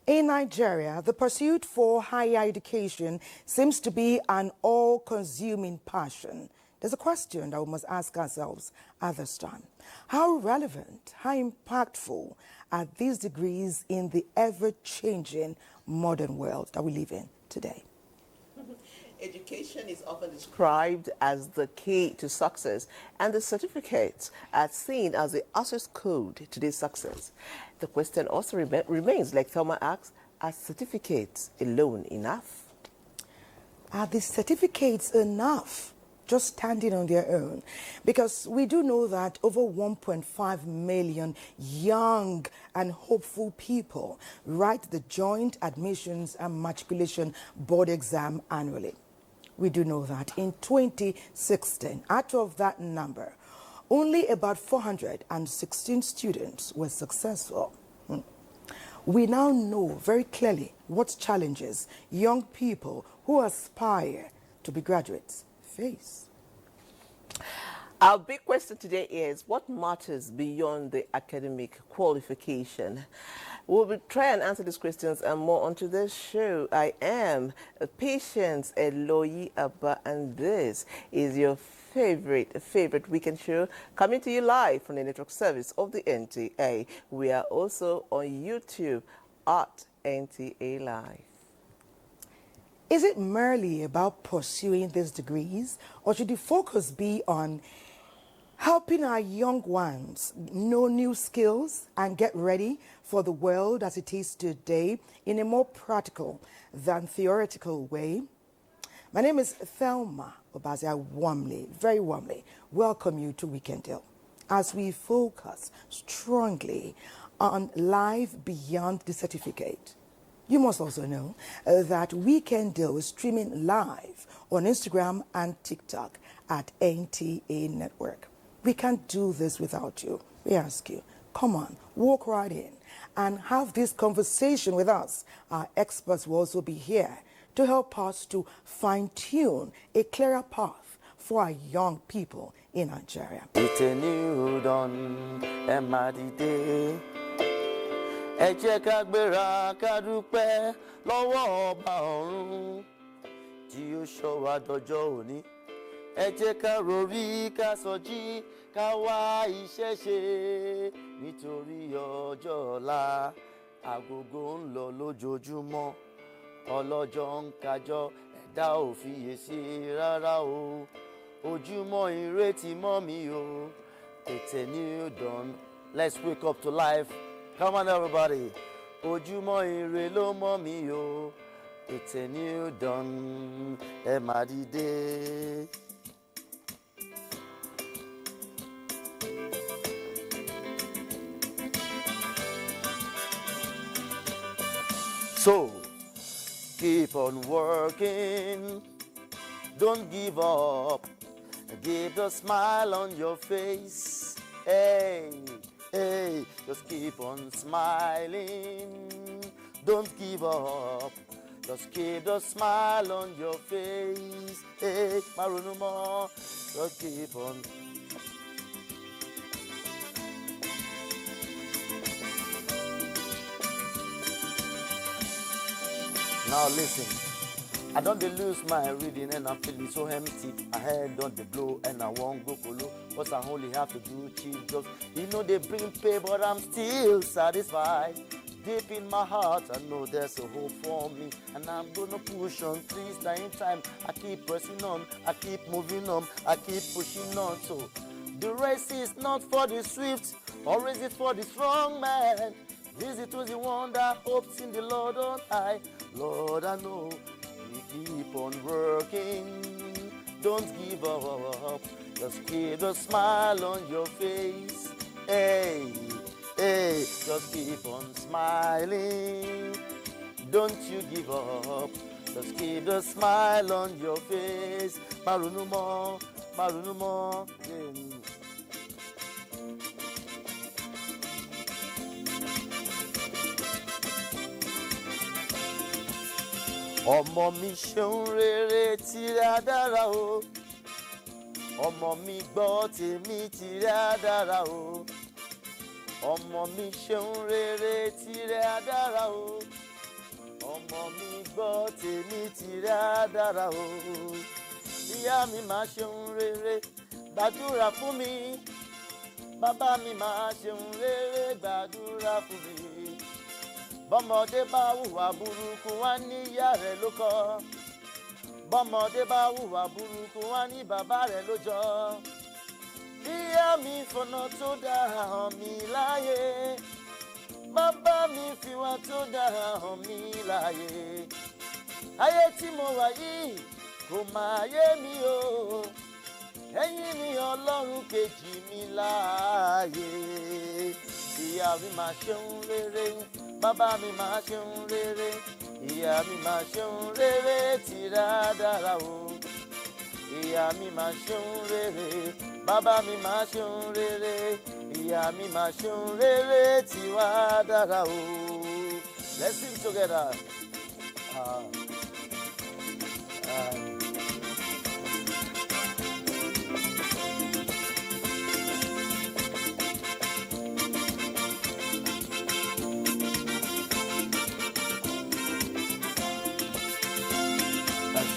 In Nigeria, the pursuit for higher education seems to be an all-consuming passion. There's a question that we must ask ourselves at this time. How relevant, how impactful are these degrees in the ever-changing modern world that we live in today? Education is often described as the key to success, and the certificates are seen as the access code to this success. The question also remains, like Thelma asks, are certificates alone enough? Are the certificates enough, just standing on their own? Because we do know that over 1.5 million young and hopeful people write the Joint Admissions and Matriculation Board exam annually. We do know that in 2016, out of that number, only about 416 students were successful. We now know very clearly what challenges young people who aspire to be graduates face. Our big question today is, what matters beyond the academic qualification? We'll try and answer these questions and more on today's show. I am Patience Eloyi Abba, and this is your favorite weekend show coming to you live from the network service of the NTA. We are also on YouTube at NTA Live. Is it merely about pursuing these degrees, or should the focus be on helping our young ones know new skills and get ready for the world as it is today in a more practical than theoretical way? My name is Thelma Obaze. I very warmly welcome you to Weekend Deal as we focus strongly on life beyond the certificate. You must also know that Weekend Deal is streaming live on Instagram and TikTok at NTA Network. We can't do this without you. We ask you, come on, walk right in and have this conversation with us. Our experts will also be here to help us to fine-tune a clearer path for our young people in Nigeria. It's a new dawn, Emadide. Ẹ jẹ́ ká gbéra ká dúpẹ́ lọ́wọ́ ọba ọ̀run tí ó ṣọ́ wa dọjọ́ òní. Ẹ jẹ́ ká rorí ká sọjí ká wá iṣẹ́ ṣe nítorí ọjọ́ ọ̀la. Agogo ń lọ lójoojúmọ́, ọlọ́jọ́ ń kájọ́, ẹ̀dá ò fiyèsí rárá o. Ojúmọ́ ìrètí mọ́ mi o. It's a new dawn. Let's wake up to life. Come on, everybody. Ojúmọ́ ire ló mọ́ mi o. It's a new dawn. Ẹ má dìde. So, keep on working. Don't give up. Keep the smile on your face. Hey. Hey, just keep on smiling. Don't give up. Just keep the smile on your face. Hey, Marunumo, just keep on. Now listen. I don't lose my reading and I'm feeling so empty. I head on the blow and I won't go polo. What I only have to do, cheap jobs. You know they bring pay, but I'm still satisfied. Deep in my heart, I know there's a hope for me. And I'm gonna push on 3 times time. I keep pressing on, I keep moving on, I keep pushing on. So the race is not for the swift, or is it for the strong man? Is it to the one that hopes in the Lord on high? Lord, I know. Keep on working, don't give up, just keep a smile on your face. Hey, hey, just keep on smiling, don't you give up, just keep a smile on your face. Marunumo, Marunumo, yeah. Ọmọ mi ṣeun rere tìrẹ dára o. Ọmọ mi gbọ́ tèmi tìrẹ dára o. Ọmọ mi ṣeun rere tìrẹ dára o. ọmọ mi gbọ́ tèmi tìrẹ á dára o. Ìyá mi máa ṣeun rere gbàdúrà fún mi. Bàbá mi máa ṣeun rere gbàdúrà fún mi. Bọ́mọdé bá hùwà burúkú wá ní ìyá rẹ̀ ló kọ́. Bọ́mọdé bá hùwà burúkú wá ní bàbá rẹ̀ ló jọ. Ìyá mi fọ̀nà tó dáa hàn mí láyé. Bàbá mi fìwà tó dáa hàn mí láyé. Ayé tí mo wà yìí kò máa yé mi o. Ẹ̀yin ni Ọlọ́run kejì mi láàyè. Ìyá mi máa ṣeun rere, bàbá mi máa ṣeun rere. Ìyá mi máa ṣeun rere tìrẹ á dára o. Ìyá mi máa ṣeun rere, bàbá mi máa ṣeun rere. Ìyá mi máa ṣeun rere tìwa á dára o. Let's sing together.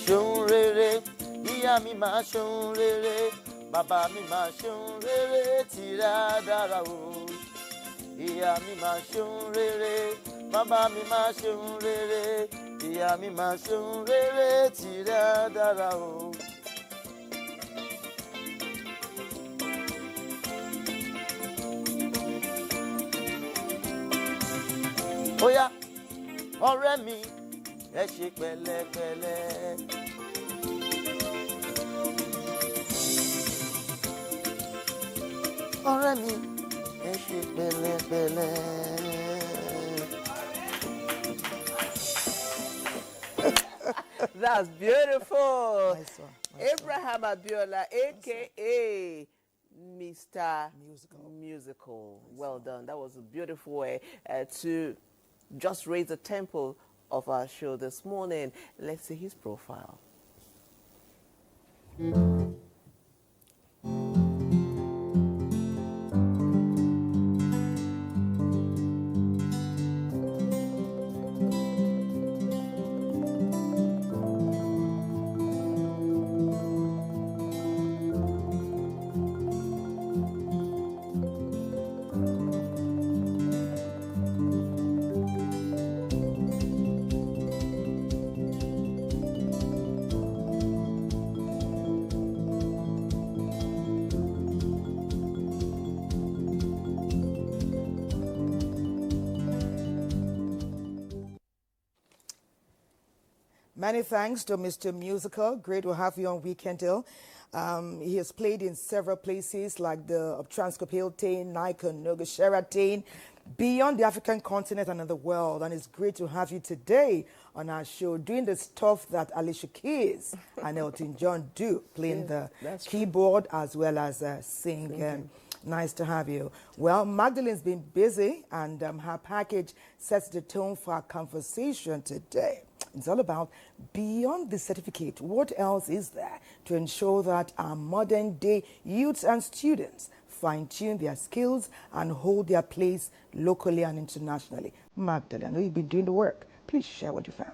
Ṣeun rere, ìyá mi máa ṣeun rere, bàbá mi máa ṣeun rere tìrẹ á dára o. Ìyá mi máa ṣeun rere, bàbá mi máa ṣeun rere. Ìyá mi máa ṣeun rere tìrẹ á dára o. Óyá ọ̀rẹ́ mi ẹ ṣe pẹ̀lẹ́pẹ̀lẹ́. Ọ̀rẹ́ mi ẹ ṣe pẹ̀lẹ́pẹ̀lẹ́. That's beautiful. Nice one. Abraham Abiola, a.k.a. Mr. Musical. Well done. That was a beautiful way to just raise the tempo of our show this morning. Let's see his profile. Many thanks to Mr. Musical. Great to have you on Weekend Hill. He has played in several places like the Transcorp Hilton, Nikon, Noga, Sheraton, beyond the African continent and in the world. And it's great to have you today on our show doing the stuff that Alicia Keys and Elton John do, playing the keyboard as well as singing. Nice to have you. Well, Magdalene's been busy, and her package sets the tone for our conversation today. It's all about beyond the certificate. What else is there to ensure that our modern day youths and students fine-tune their skills and hold their place locally and internationally? Magdalene, I know you've been doing the work. Please share what you found.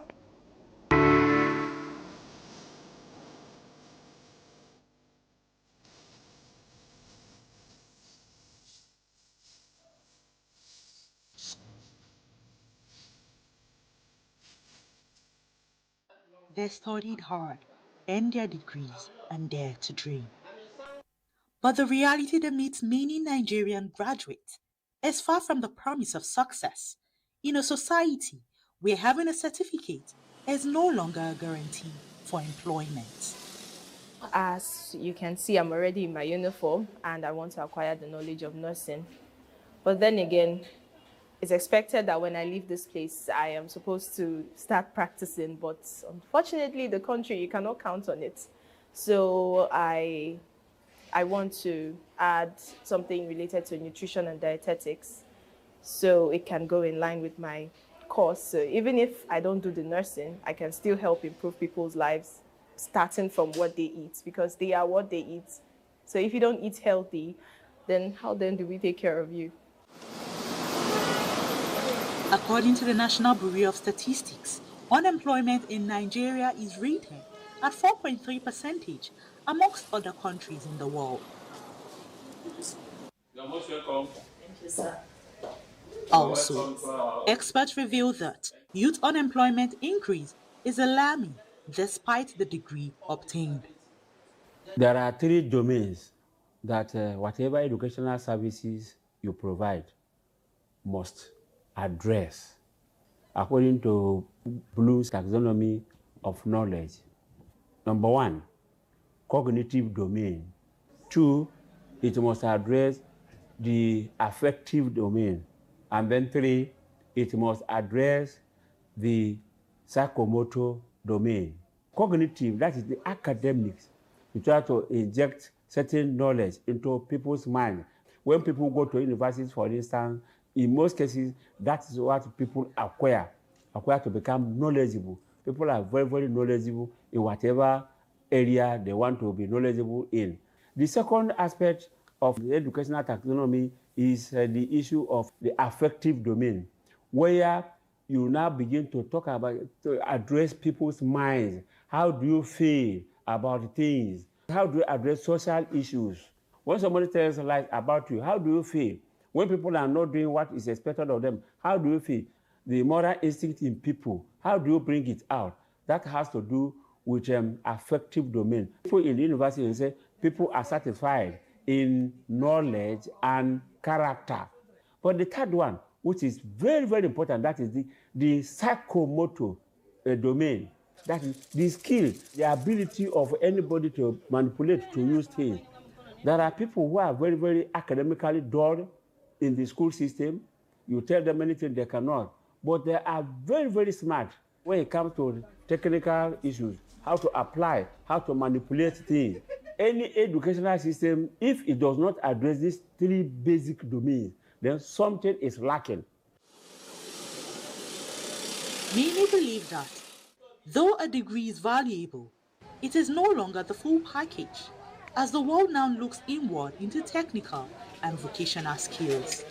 They studied hard, earned their degrees, and dared to dream. But the reality that meets many Nigerian graduates is far from the promise of success in a society where having a certificate is no longer a guarantee for employment. As you can see, I'm already in my uniform and I want to acquire the knowledge of nursing. But then again, it's expected that when I leave this place, I am supposed to start practicing. But unfortunately, the country, you cannot count on it. So I want to add something related to nutrition and dietetics so it can go in line with my course. So even if I don't do the nursing, I can still help improve people's lives, starting from what they eat, because they are what they eat. So if you don't eat healthy, then how then do we take care of you? According to the National Bureau of Statistics, unemployment in Nigeria is rated at 4.3% amongst other countries in the world. You're most welcome. Thank you, sir. Also, experts reveal that youth unemployment increase is alarming despite the degree obtained. There are three domains that whatever educational services you provide must address according to Bloom's taxonomy of knowledge. Number one, cognitive domain. Two, it must address the affective domain. And then three, it must address the psychomotor domain. Cognitive, that is the academics. You try to inject certain knowledge into people's mind. When people go to universities, for instance, in most cases, that is what people acquire to become knowledgeable. People are very, very knowledgeable in whatever area they want to be knowledgeable in. The second aspect of the educational taxonomy is the issue of the affective domain, where you now begin to talk about, to address people's minds. How do you feel about things? How do you address social issues? When somebody tells lies about you, how do you feel? When people are not doing what is expected of them, how do you feel? The moral instinct in people, how do you bring it out? That has to do with affective domain. People in the university say people are satisfied in knowledge and character. But the third one, which is very, very important, that is the psychomotor domain. That is the skill, the ability of anybody to manipulate, to use things. There are people who are very, very academically dull in the school system. You tell them anything they cannot. But they are very, very smart when it comes to technical issues, how to apply, how to manipulate things. Any educational system, if it does not address these three basic domains, then something is lacking. Many believe that, though a degree is valuable, it is no longer the full package, as the world now looks inward into technical and vocational skills.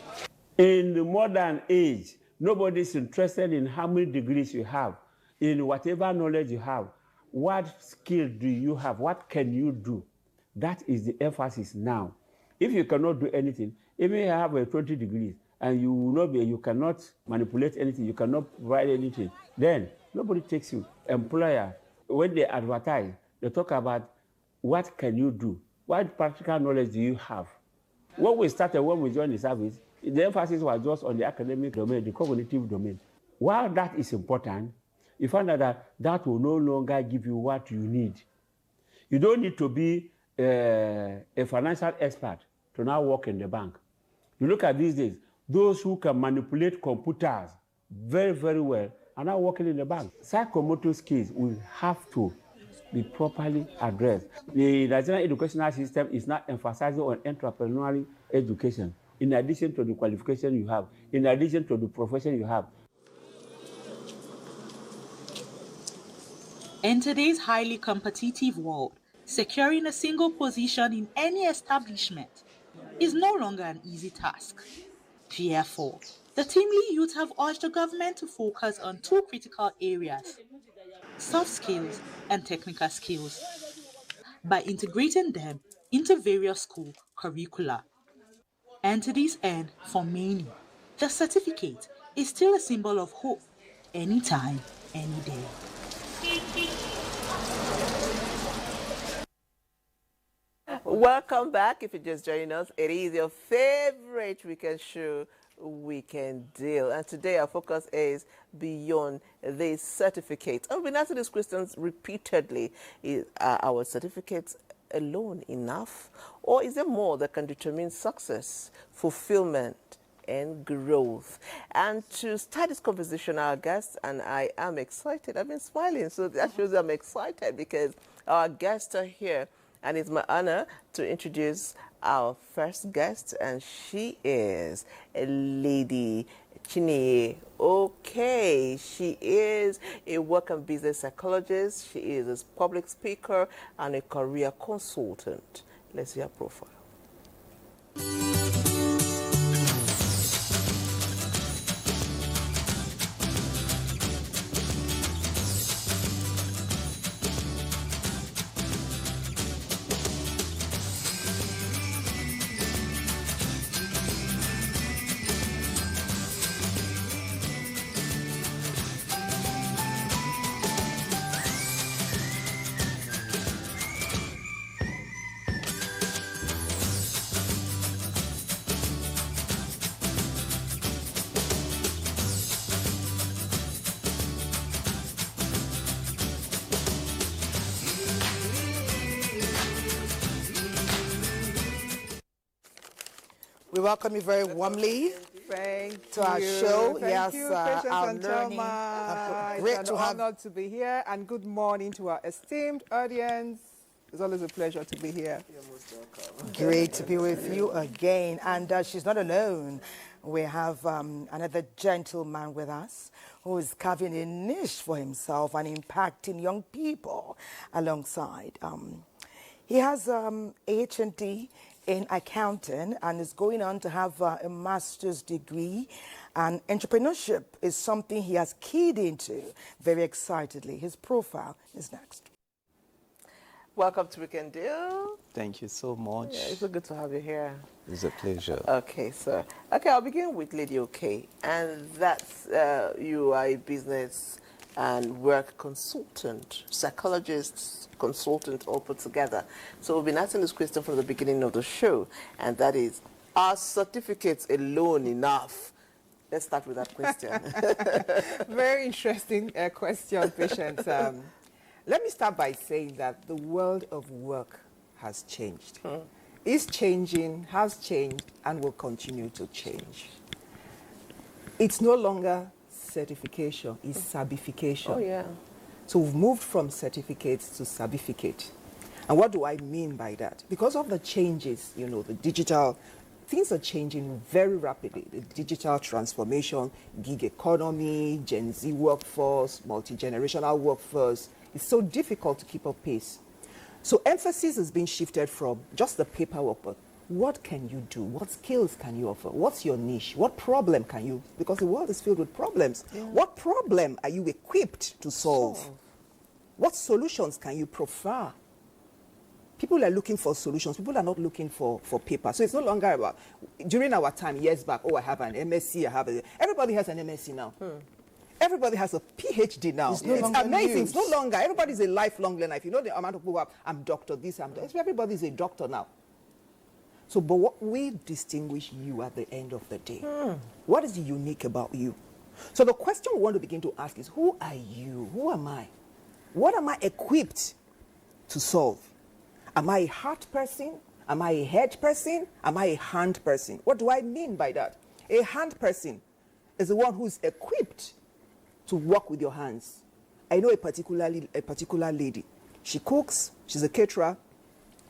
In the modern age, nobody is interested in how many degrees you have, in whatever knowledge you have. What skill do you have? What can you do? That is the emphasis now. If you cannot do anything, even if you have 20 degrees and you cannot manipulate anything, you cannot provide anything, then nobody takes you. Employer, when they advertise, they talk about what can you do? What practical knowledge do you have? When we joined the service, the emphasis was just on the academic domain, the cognitive domain. While that is important, you find out that will no longer give you what you need. You don't need to be a financial expert to now work in the bank. You look at these days, those who can manipulate computers very, very well are now working in the bank. Psychomotor skills will have to be properly addressed. The Nigerian educational system is now emphasizing on entrepreneurial education, in addition to the qualification you have, in addition to the profession you have. In today's highly competitive world, securing a single position in any establishment is no longer an easy task. Therefore, the Teamly youth have urged the government to focus on two critical areas: soft skills and technical skills, by integrating them into various school curricula. And to this end, for many, the certificate is still a symbol of hope, anytime, any day. Welcome back. If you're just joining us, it is your favorite weekend show, Weekend Deal. And today our focus is beyond the certificates. I've been asking these questions repeatedly. Are our certificates alone enough? Or is there more that can determine success, fulfillment, and growth? And to start this conversation, our guest, and I am excited. I've been smiling, so that shows I'm excited because our guests are here. And it's my honor to introduce our first guest, and she is Lady Chineye. Okay, she is a work and business psychologist. She is a public speaker and a career consultant. Let's see her profile. We welcome you very warmly Thank to you. our show. Thank Yes, you, Patience our and learning. Thelma. Great It's to an have. honor to be here, and good morning to our esteemed audience. It's always a pleasure to be here. You're most welcome. Great to be with you again. And she's not alone. We have another gentleman with us who is carving a niche for himself and impacting young people alongside. He has H&D in accounting and is going on to have a master's degree. And entrepreneurship is something he has keyed into very excitedly. His profile is next. Welcome to Weekend Deal. Thank you so much. Yeah, it's so good to have you here. It's a pleasure. Okay, sir. Okay, I'll begin with Lady OK. And that's you are a business and work consultant, psychologist, consultant, all put together. So we've been asking this question from the beginning of the show, and that is, are certificates alone enough? Let's start with that question. Very interesting question, Patience. Let me start by saying that the world of work has changed. Is changing, has changed, and will continue to change. It's no longer certification, it's certification. Oh, yeah. So we've moved from certificates to certificate. And what do I mean by that? Because of the changes, you know, the digital, things are changing very rapidly. The digital transformation, gig economy, Gen Z workforce, multi-generational workforce. It's so difficult to keep up pace. So emphasis is being shifted from just the paperwork, but what can you do? What skills can you offer? What's your niche? What problem can you, because the world is filled with problems. Yeah. What problem are you equipped to solve? What solutions can you prefer? People are looking for solutions. People are not looking for paper. So it's no longer about, during our time, years back, oh, I have an MSc, everybody has an MSc now. Everybody has a PhD now. It's amazing. News. It's no longer, everybody's a lifelong learner. If you know the amount of people who have, I'm doctor, this, I'm doctor. Everybody's a doctor now. So, but what will distinguish you at the end of the day? What is unique about you? So the question we want to begin to ask is, who are you? Who am I? What am I equipped to solve? Am I a heart person? Am I a head person? Am I a hand person? What do I mean by that? A hand person is the one who is equipped to work with your hands. I know a particular lady. She cooks, she's a caterer,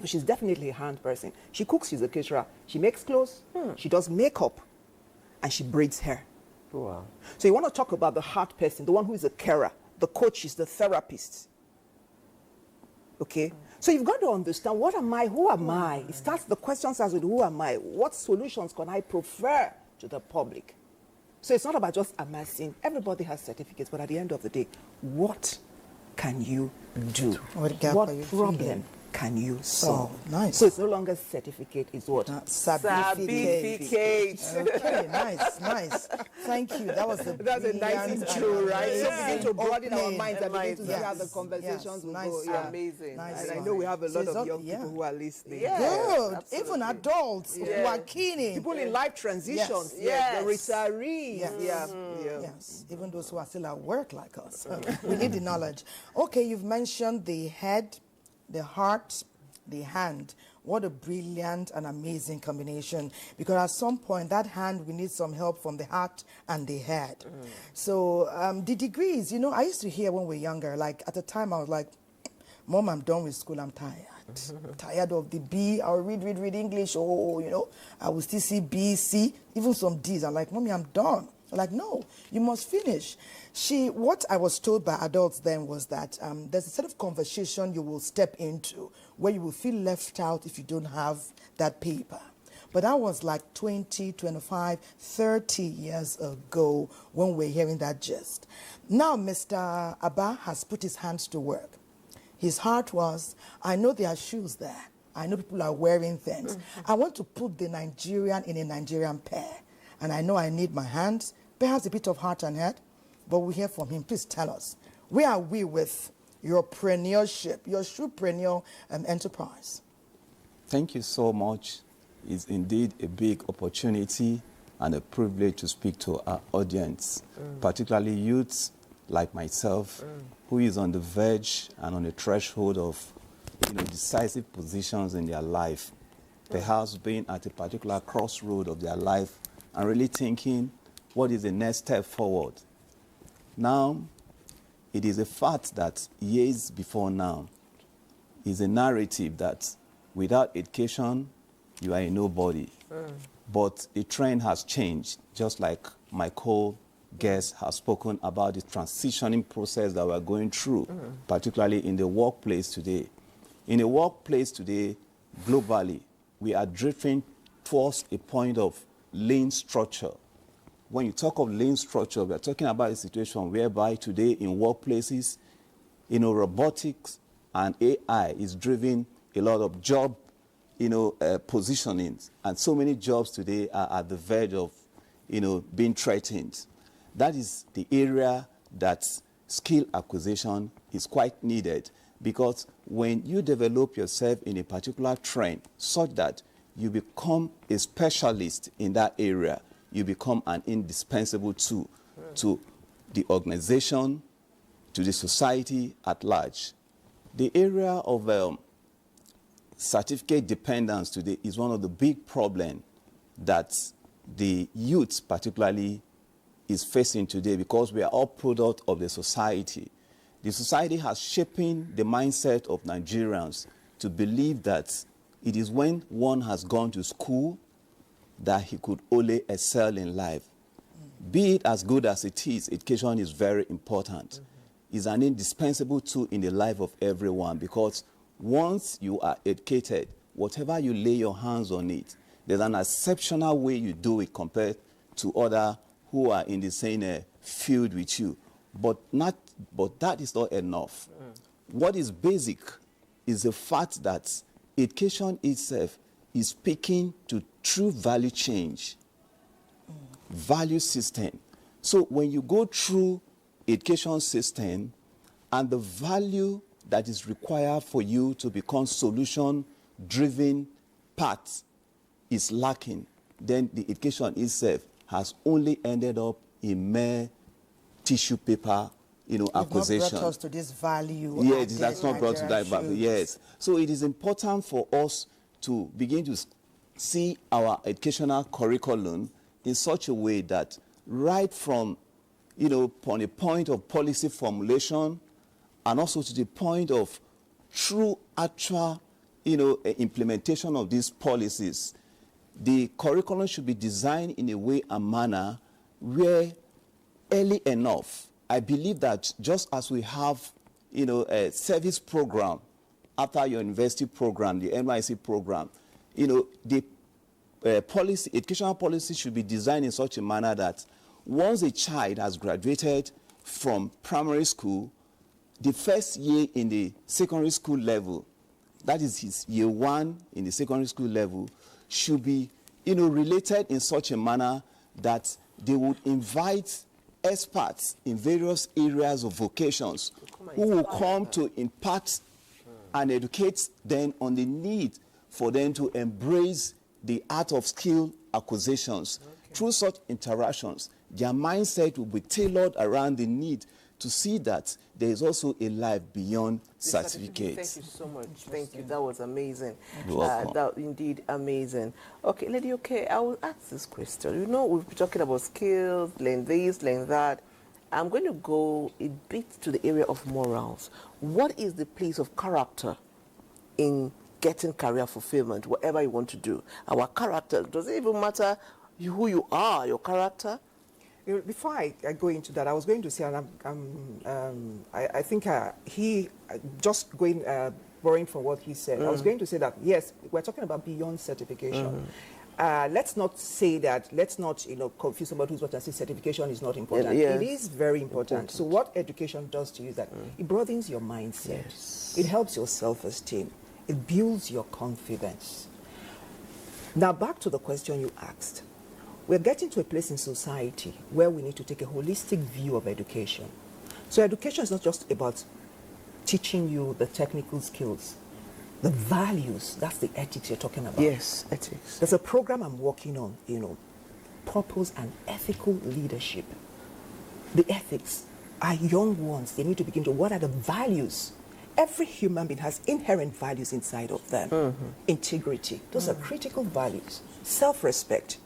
she's definitely a hand person. She cooks, she's a caterer. She makes clothes, she does makeup, and she braids hair. Wow. So you want to talk about the heart person, the one who is a carer, the coach is the therapist. Okay? So you've got to understand, what am I? Who am I? It starts, the question starts with, who am I? What solutions can I prefer to the public? So it's not about just amassing. Everybody has certificates, but at the end of the day, what can you do? What problem can you solve? Oh, nice. So it's no longer certificate, it's what? Certificate. Okay, nice. Thank you. That was That's a nice intro, right? So begin to broaden our minds and begin to see how the Yes, conversations will nice. go. Yeah. Amazing. Nice. And I know we have a lot So of young people who are listening. Yeah. Good. Absolutely. Even adults who are keen in. People in life transitions. Yes. The retirees. Yes. Yeah. Yes, even those who are still at work like us. We need the knowledge. Okay, you've mentioned the head, the heart, the hand. What a brilliant and amazing combination. Because at some point, that hand, we need some help from the heart and the head. So the degrees, you know, I used to hear when we were younger, like at the time I was like, Mom, I'm done with school, I'm tired. Tired of the B, I'll read English, oh, you know, I will still see B, C, even some D's. I'm like, Mommy, I'm done. I'm like, no, you must finish. What I was told by adults then was that there's a set of conversation you will step into where you will feel left out if you don't have that paper. But that was like 20, 25, 30 years ago when we were hearing that gist. Now Mr. Abba has put his hands to work. His heart was, I know there are shoes there. I know people are wearing things. I want to put the Nigerian in a Nigerian pair. And I know I need my hands, perhaps a bit of heart and head. But we hear from him. Please tell us, where are we with your preneurship, your shoepreneur enterprise? Thank you so much. It's indeed a big opportunity and a privilege to speak to our audience, particularly youths like myself, who is on the verge and on the threshold of decisive positions in their life. perhaps being at a particular crossroad of their life and really thinking, what is the next step forward? Now, it is a fact that years before now is a narrative that without education, you are a nobody. But the trend has changed, just like my co-guest has spoken about the transitioning process that we're going through, particularly in the workplace today. In the workplace today, globally, we are drifting towards a point of lean structure. When you talk of lean structure, we are talking about a situation whereby today in workplaces, robotics and AI is driving a lot of job, positionings. And so many jobs today are at the verge of, being threatened. That is the area that skill acquisition is quite needed, because when you develop yourself in a particular trend such that you become a specialist in that area, you become an indispensable tool to the organization, to the society at large. The area of certificate dependence today is one of the big problems that the youth particularly is facing today, because we are all product of the society. The society has shaping the mindset of Nigerians to believe that it is when one has gone to school that he could only excel in life. Be it as good as it is, education is very important. It's an indispensable tool in the life of everyone, because once you are educated, whatever you lay your hands on it, there's an exceptional way you do it compared to others who are in the same field with you. But that is not enough. What is basic is the fact that education itself is speaking to true value change, value system. So when you go through education system and the value that is required for you to become solution-driven part is lacking, then the education itself has only ended up in mere tissue paper, acquisition. Not brought us to this value. Yes, it has not brought to that value. Yes. So it is important for us to begin to see our educational curriculum in such a way that right from, on a point of policy formulation and also to the point of true actual, implementation of these policies, the curriculum should be designed in a way and manner where early enough, I believe that just as we have, a service program after your university program, the NYC program, the educational policy should be designed in such a manner that once a child has graduated from primary school, the first year in the secondary school level, that is his year one in the secondary school level, should be, related in such a manner that they would invite experts in various areas of vocations who will come to impart and educate them on the need for them to embrace the art of skill acquisitions. Through such interactions, their mindset will be tailored around the need to see that there is also a life beyond certificates. Thank you so much. Thank you. That was amazing. You're welcome. That indeed amazing. Okay, Lady, okay, I will ask this question. We've been talking about skills, learn this, learn that. I'm going to go a bit to the area of morals. What is the place of character in getting career fulfillment, whatever you want to do? Our character, does it even matter who you are, your character? Before I go into that, I was going to say, and I think he just borrowing from what he said. I was going to say that yes, we're talking about beyond certification. Let's not say that. Let's not confuse somebody who's what I say. Certification is not important. Yes. It is very important. So what education does to you is that it broadens your mindset. Yes. It helps your self-esteem. It builds your confidence. Now back to the question you asked. We're getting to a place in society where we need to take a holistic view of education. So education is not just about teaching you the technical skills, the values, that's the ethics you're talking about. Yes, ethics. There's a program I'm working on, purpose and ethical leadership. The ethics, our young ones, they need to begin to, what are the values every human being has inherent values inside of them. Integrity, those are critical values. Self-respect.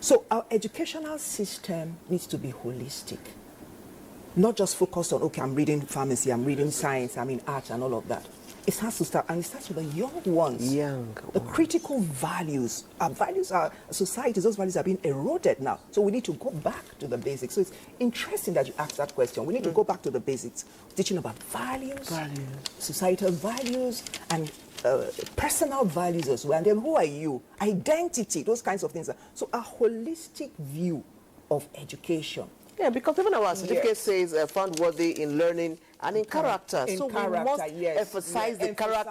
So our educational system needs to be holistic. Not just focused on, okay, I'm reading pharmacy, I'm reading science, I'm in art and all of that. It has to start, and it starts with the young ones. The critical values. Our values, our societies, those values are being eroded now. So we need to go back to the basics. So it's interesting that you asked that question. We need to go back to the basics. Teaching about values, societal values, and personal values as well. And then who are you? Identity, those kinds of things. So a holistic view of education. Yeah, because even our certificate says found worthy in learning and in character. In so character, we must yes. emphasize the character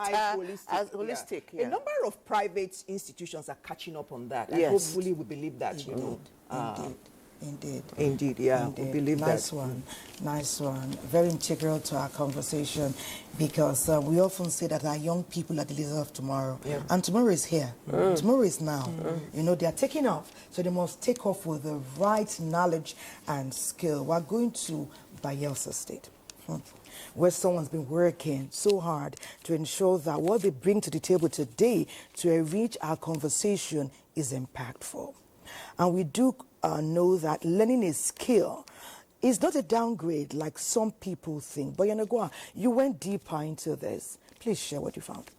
as holistic. A number of private institutions are catching up on that. And Yes. hopefully we believe that, you know. Indeed, yeah. Indeed. We believe nice that. Nice one. Very integral to our conversation, because we often say that our young people are the leaders of tomorrow. Yeah. And tomorrow is here. Tomorrow is now. You know, they are taking off, so they must take off with the right knowledge and skill. We're going to Bayelsa State, where someone's been working so hard to ensure that what they bring to the table today to enrich our conversation is impactful. And we do know that learning a skill is not a downgrade like some people think. But Yanagwa, you went deeper into this. Please share what you found.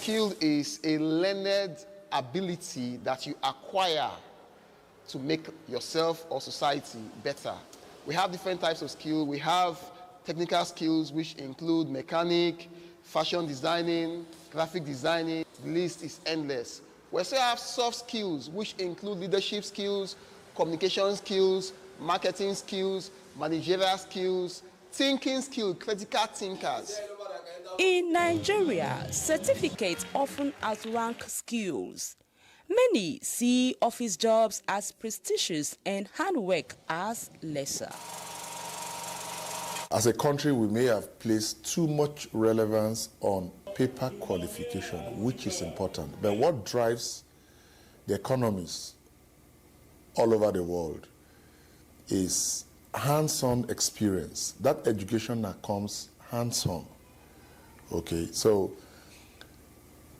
Skill is a learned ability that you acquire to make yourself or society better. We have different types of skill. We have technical skills, which include mechanic, fashion designing, graphic designing. The list is endless. We also have soft skills, which include leadership skills, communication skills, marketing skills, managerial skills, thinking skills, critical thinkers. In Nigeria, certificates often outrank skills. Many see office jobs as prestigious and handwork as lesser. As a country, we may have placed too much relevance on paper qualification, which is important. But what drives the economies all over the world is hands-on experience. That education that comes hands-on. Okay, so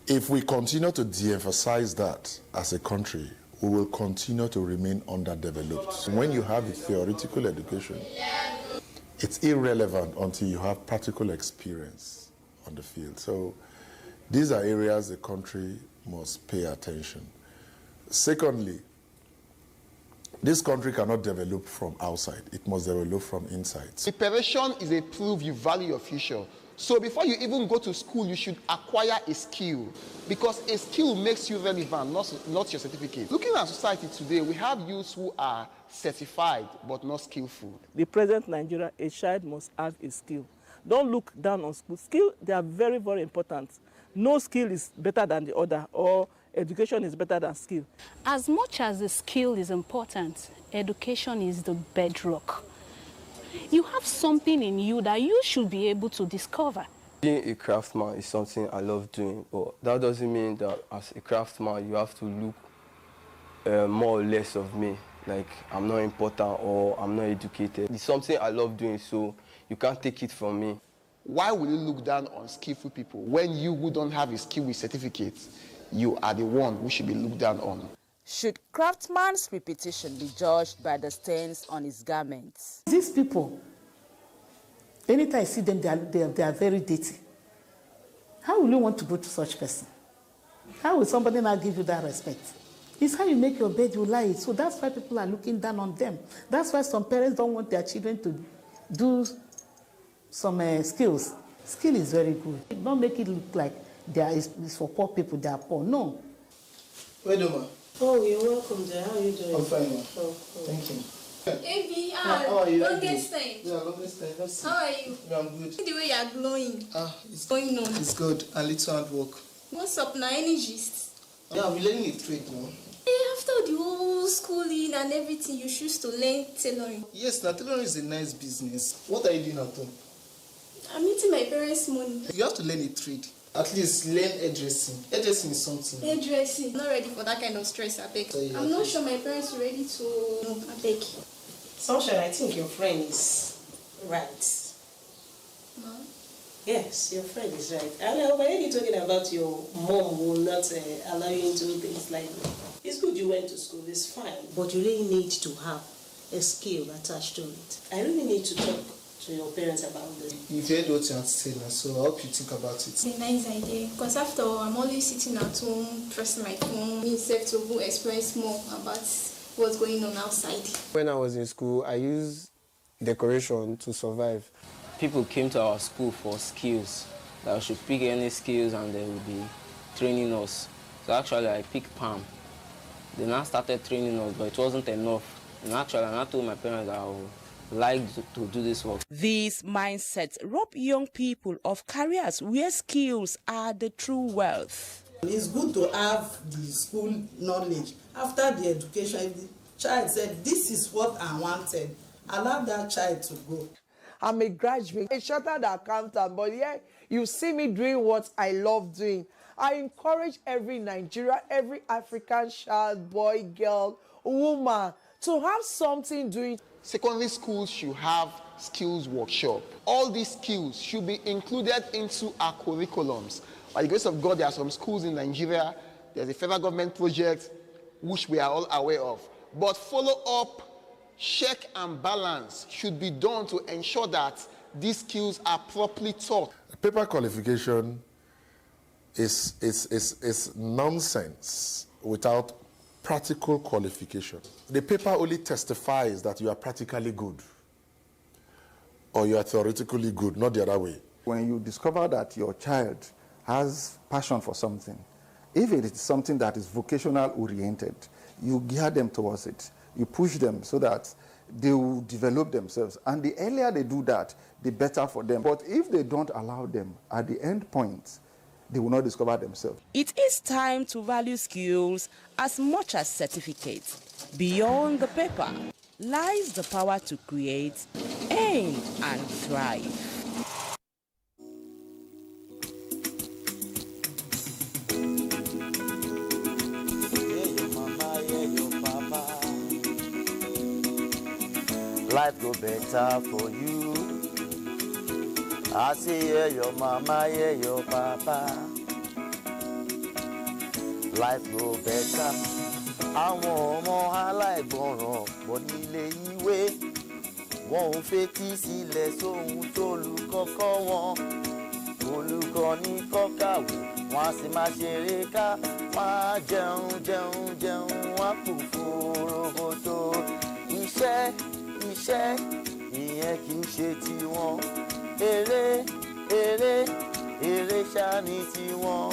if we continue to de-emphasize that as a country, we will continue to remain underdeveloped. When you have a theoretical education, it's irrelevant until you have practical experience on the field. So these are areas the country must pay attention. Secondly, this country cannot develop from outside. It must develop from inside. Preparation is a proof you value your future. So before you even go to school, you should acquire a skill, because a skill makes you relevant, not your certificate. Looking at society today, we have youths who are certified but not skillful. The present Nigeria, a child must have a skill. Don't look down on school. Skill, they are very, very important. No skill is better than the other, or education is better than skill. As much as the skill is important, education is the bedrock. You have something in you that you should be able to discover. Being a craftsman is something I love doing, but that doesn't mean that as a craftsman you have to look more or less of me, like I'm not important or I'm not educated. It's something I love doing, so you can't take it from me. Why will you look down on skillful people when you who don't have a skill with certificates, you are the one who should be looked down on? Should craftsman's reputation be judged by the stains on his garments? These people, anytime I see them, they are very dirty. How will you want to go to such person? How will somebody not give you that respect? It's how you make your bed, you lie it. So that's why people are looking down on them. That's why some parents don't want their children to do some skills. Skill is very good. Don't make it look like it's for poor people, they are poor. No. Wait a minute. Oh, you're welcome there. How are you doing? I'm fine, ma. Oh, Thank you. Baby, how are you? longest time. Yeah, longest time. Let's see. How are you? Yeah, I'm good. The way you are glowing. It's going on. It's good. A little hard work. What's up now? Any gist? Yeah, I'm learning a trade now. Hey, after the whole schooling and everything, you choose to learn tailoring. Yes, now tailoring is a nice business. What are you doing at home? I'm eating my parents' money. You have to learn a trade. At least learn hairdressing. Hairdressing is something. Hairdressing. Not ready for that kind of stress, I beg. I'm not sure my parents are ready to. No, I beg. Sunshine, I think your friend is right. Mom? Yes, your friend is right. And I overheard you talking about your mom will not allow you into things like that. It's good you went to school, it's fine. But you really need to have a skill attached to it. I really need to talk to your parents about this. You've heard what you have to say now, so I hope you think about it. It's a nice idea. Because after all, I'm always sitting at home, pressing my phone, being safe to go experience more about what's going on outside. When I was in school, I used decoration to survive. People came to our school for skills. That we should pick any skills and they would be training us. So actually I picked palm. They now started training us, but it wasn't enough. And actually I told my parents that I would like to do this work. These mindsets rob young people of careers where skills are the true wealth. It's good to have the school knowledge. After the education, if the child said, this is what I wanted, allow that child to go. I'm a graduate, a chartered accountant, but yeah, you see me doing what I love doing. I encourage every Nigerian, every African child, boy, girl, woman to have something doing. Secondary schools should have skills workshop. All these skills should be included into our curriculums. By the grace of God, there are some schools in Nigeria. There's a federal government project which we are all aware of. But follow up, check and balance should be done to ensure that these skills are properly taught. Paper qualification is nonsense without practical qualification. The paper only testifies that you are practically good or you are theoretically good, not the other way. When you discover that your child has passion for something, if it is something that is vocational oriented, you gear them towards it. You push them so that they will develop themselves. And the earlier they do that, the better for them. But if they don't allow them, at the end point, they will not discover themselves. It is time to value skills as much as certificates. Beyond the paper lies the power to create, earn, and thrive. Life go better for you. I say, yeah, your mama, yeah, your papa. Life go better. Àwọn ọmọ aláìgbọràn pọ̀ nílé ìwé. Wọ́n ò fetí sílẹ̀ sóhun tólùkọ́ kọ́ wọn. Olùkọ́ ní kọ́ kàwé, wọ́n á sì máa ṣeré ká. Wọ́n á jẹun, wọ́n á kù fòròbòtò. Iṣẹ́ ìyẹn kì í ṣe tiwọn. Eré ṣá ni tiwọn.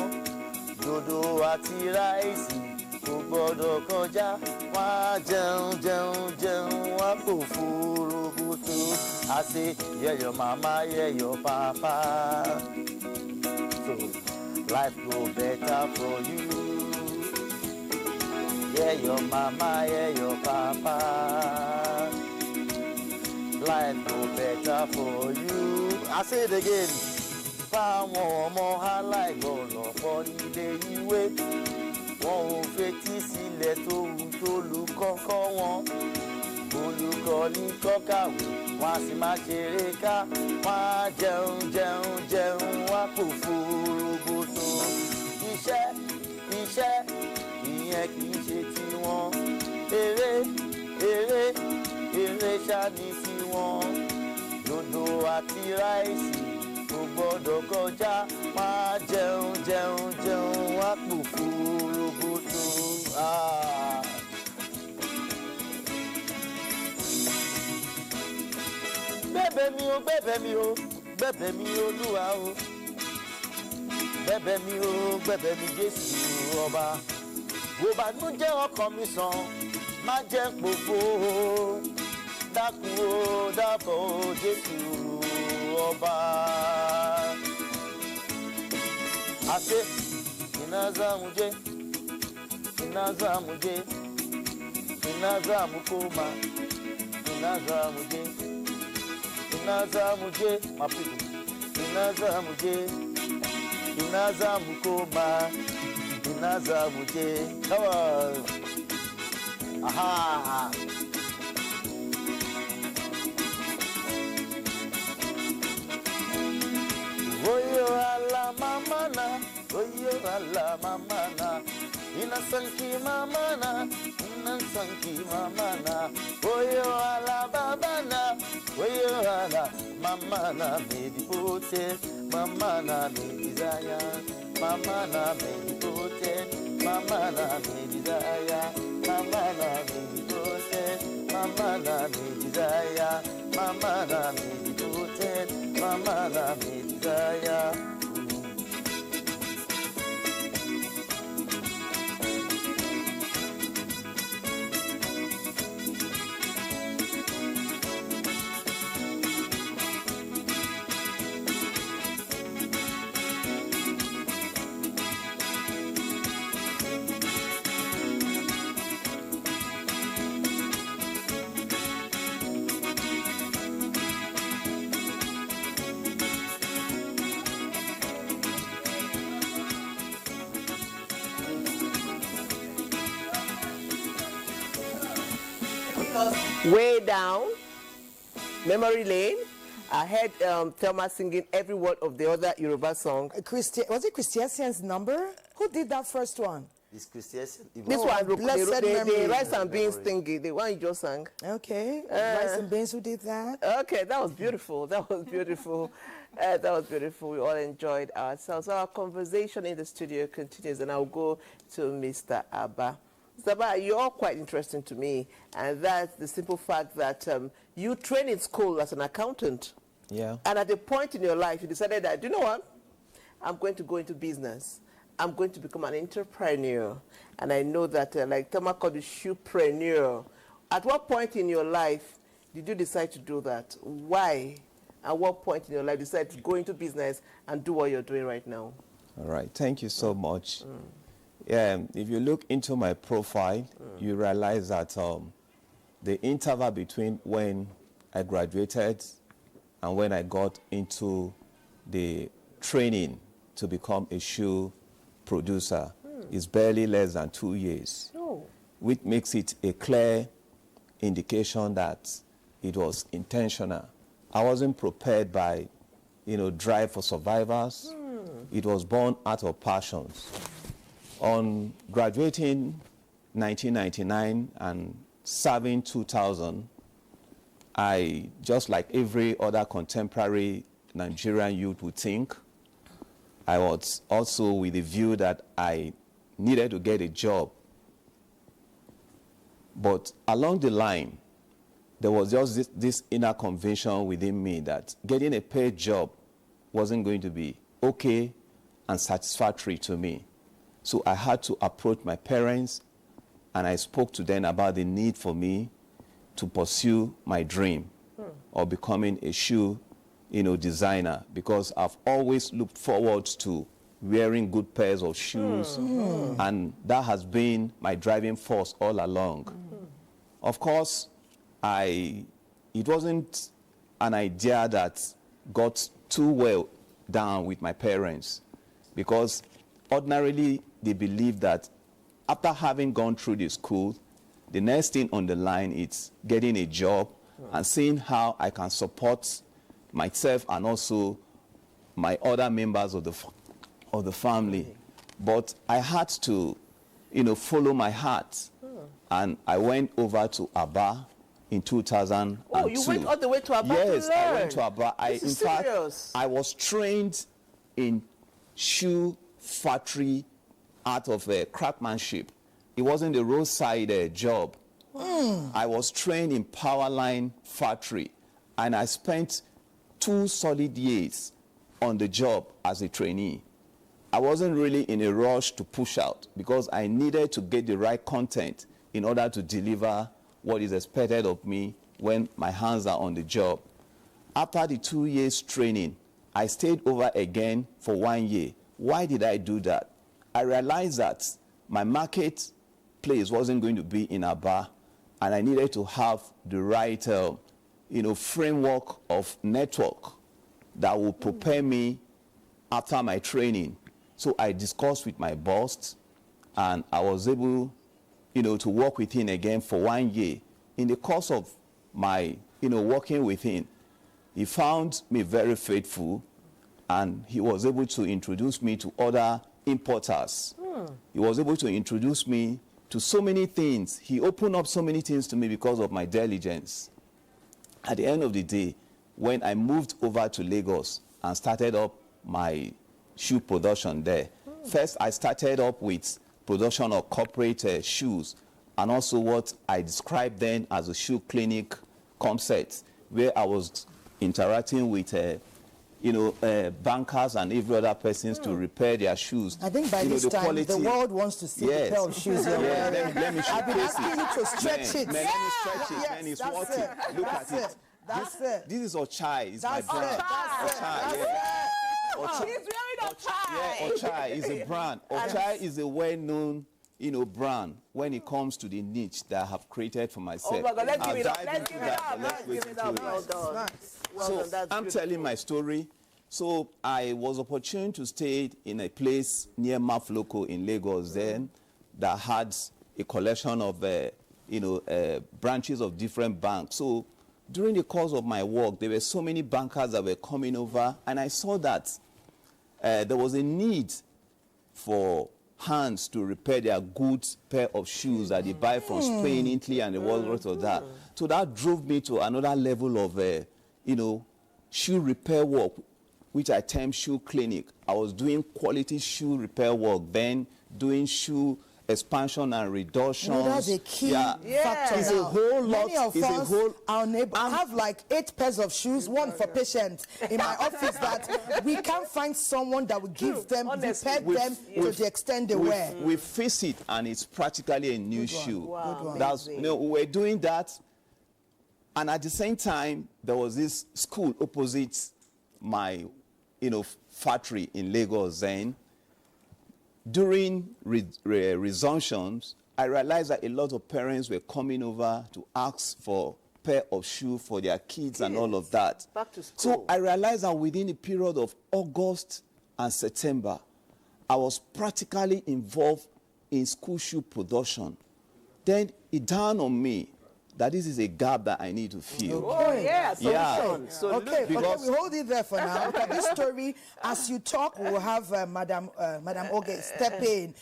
Dòdò àti ráìsì kò gbọ́dọ̀ kọjá. Wọ́n á jẹun, wọ́n á kò fòròbòtò. I say, yeah, your mama, yeah, your papa. So life go better for you. Yeah, your mama, yeah, your papa. Life go better for you. I say it again. Fáwọn ọmọ aláìgbọràn pọ̀ nílé ìwé. Wọ́n ò fetí sílẹ̀ tólùkọ́ kọ́ wọn. Olùkọ́ ní kọ́ kàwé, wọ́n á sì máa ṣeré ká. Wọ́n á jẹun, wọ́n á kò fòròbòtò. Iṣẹ́ ìyẹn kì í ṣe tiwọn. Eré ṣá ni tiwọn. Dòdò àti ráìsì kò gbọ́dọ̀ kọjá. Wọ́n á jẹun, wọ́n á kò fòròbòtò. Bẹ́bẹ̀ mi o, bẹ́bẹ̀ mi o, bẹ́bẹ̀ mi Olúwa o. Bẹ́bẹ̀ mi o, bẹ́bẹ̀ mi Jésù ọba. Wo bànújẹ́ ọkàn mi sàn, má jẹ́ pòfo. Dákun o, dábọ̀ o, Jésù ọba. Àṣé ìnázàmújẹ́, ìnázàmújẹ́, ìnázàmúkọ́mà, ìnázàmújẹ́. Inazamuje, my people. Inazamuje, inaza mukoma, inaza muje. Come on. Aha. Oyo ala mamana, oyo ala mamana, inasanki mamana, inasanki mamana, oyo ala babana, oyo ala mamana, medipote, mamana medizaya, mamana medipote, mamana medizaya, mamana medipote, mamana medizaya, mamana medipote, mamana medizaya. Way down memory lane, I heard Thelma singing every word of the other Yoruba song. Was it Christian's number? Who did that first one? This Christian. This one, the rice and beans thingy, the one you just sang. Okay, rice and beans, who did that? Okay, that was beautiful. That was beautiful. That was beautiful. We all enjoyed ourselves. Our conversation in the studio continues, and I'll go to Mr. Abba. Mr. Abba, you're quite interesting to me, and that's the simple fact that you trained in school as an accountant. Yeah. And at a point in your life, you decided that, you know what? I'm going to go into business. I'm going to become an entrepreneur. And I know that, like Thelma called you shoepreneur. At what point in your life did you decide to do that? Why? At what point in your life did you decide to go into business and do what you're doing right now? All right. Thank you so much. If you look into my profile, you realize that the interval between when I graduated and when I got into the training to become a shoe producer is barely less than 2 years, which makes it a clear indication that it was intentional. I wasn't prepared by, drive for survivors. It was born out of passions. On graduating 1999 and serving 2000, I, just like every other contemporary Nigerian youth would think, I was also with the view that I needed to get a job. But along the line, there was just this inner conviction within me that getting a paid job wasn't going to be okay and satisfactory to me. So I had to approach my parents, and I spoke to them about the need for me to pursue my dream of becoming a shoe designer, because I've always looked forward to wearing good pairs of shoes, and that has been my driving force all along. Of course, it wasn't an idea that got too well down with my parents, because ordinarily they believe that after having gone through the school, the next thing on the line is getting a job and seeing how I can support myself and also my other members of the family. But I had to, follow my heart, and I went over to Aba in 2002. Oh, you went all the way to Aba? Yes, to learn. I went to Aba. In fact, I was trained in shoe factory art of craftsmanship. It wasn't a roadside job. I was trained in power line factory, and I spent 2 solid years on the job as a trainee. I wasn't really in a rush to push out because I needed to get the right content in order to deliver what is expected of me when my hands are on the job. After the 2 years training, I stayed over again for 1 year. Why did I do that? I realized that my market place wasn't going to be in Aba, and I needed to have the right framework of network that will prepare me after my training So I discussed with my boss, and I was able, to work with him again for 1 year. In the course of my, working with him, he found me very faithful, and he was able to introduce me to other importers. He was able to introduce me to so many things. He opened up so many things to me because of my diligence. At the end of the day, when I moved over to Lagos and started up my shoe production there, first I started up with production of corporate shoes, and also what I described then as a shoe clinic concept, where I was interacting with bankers and every other persons to repair their shoes. I think by this time, the world wants to see the pair of shoes you're wearing. Let me I've been asking you to stretch it. Let me stretch it. Man, it's worth it. Look at it. That's it. This is Ochai. It's my brand. Ochai, yeah. She's wearing Ochai. Yeah, Ochai is a brand. Ochai is a well-known, brand when it comes to the niche that I have created for myself. Oh my God, let's give it up. Let's give it up. Well done. So I'm telling my story. So I was opportune to stay in a place near Mafloko in Lagos then that had a collection of, branches of different banks. So during the course of my work, there were so many bankers that were coming over, and I saw that there was a need for hands to repair their good pair of shoes that they buy from Spain, Italy, and the rest of that. So that drove me to another level of, shoe repair work, which I term shoe clinic. I was doing quality shoe repair work, then doing shoe expansion and reduction. That's a key factor. It's a whole lot. Many of us, our neighbors, have like 8 pairs of shoes, one for patients in my office, that we can't find someone that will give them, repair them to the extent they wear. We fix it, and it's practically a new shoe. Wow. That's, we're doing that. And at the same time, there was this school opposite my, factory in Lagos then. During resumptions, I realized that a lot of parents were coming over to ask for a pair of shoes for their kids and all of that. Back to school. So I realized that within a period of August and September, I was practically involved in school shoe production. Then it dawned on me that this is a gap that I need to fill. Oh, yeah, solution. Okay, we hold it there for now. This story, as you talk, we'll have Madam Oge step in,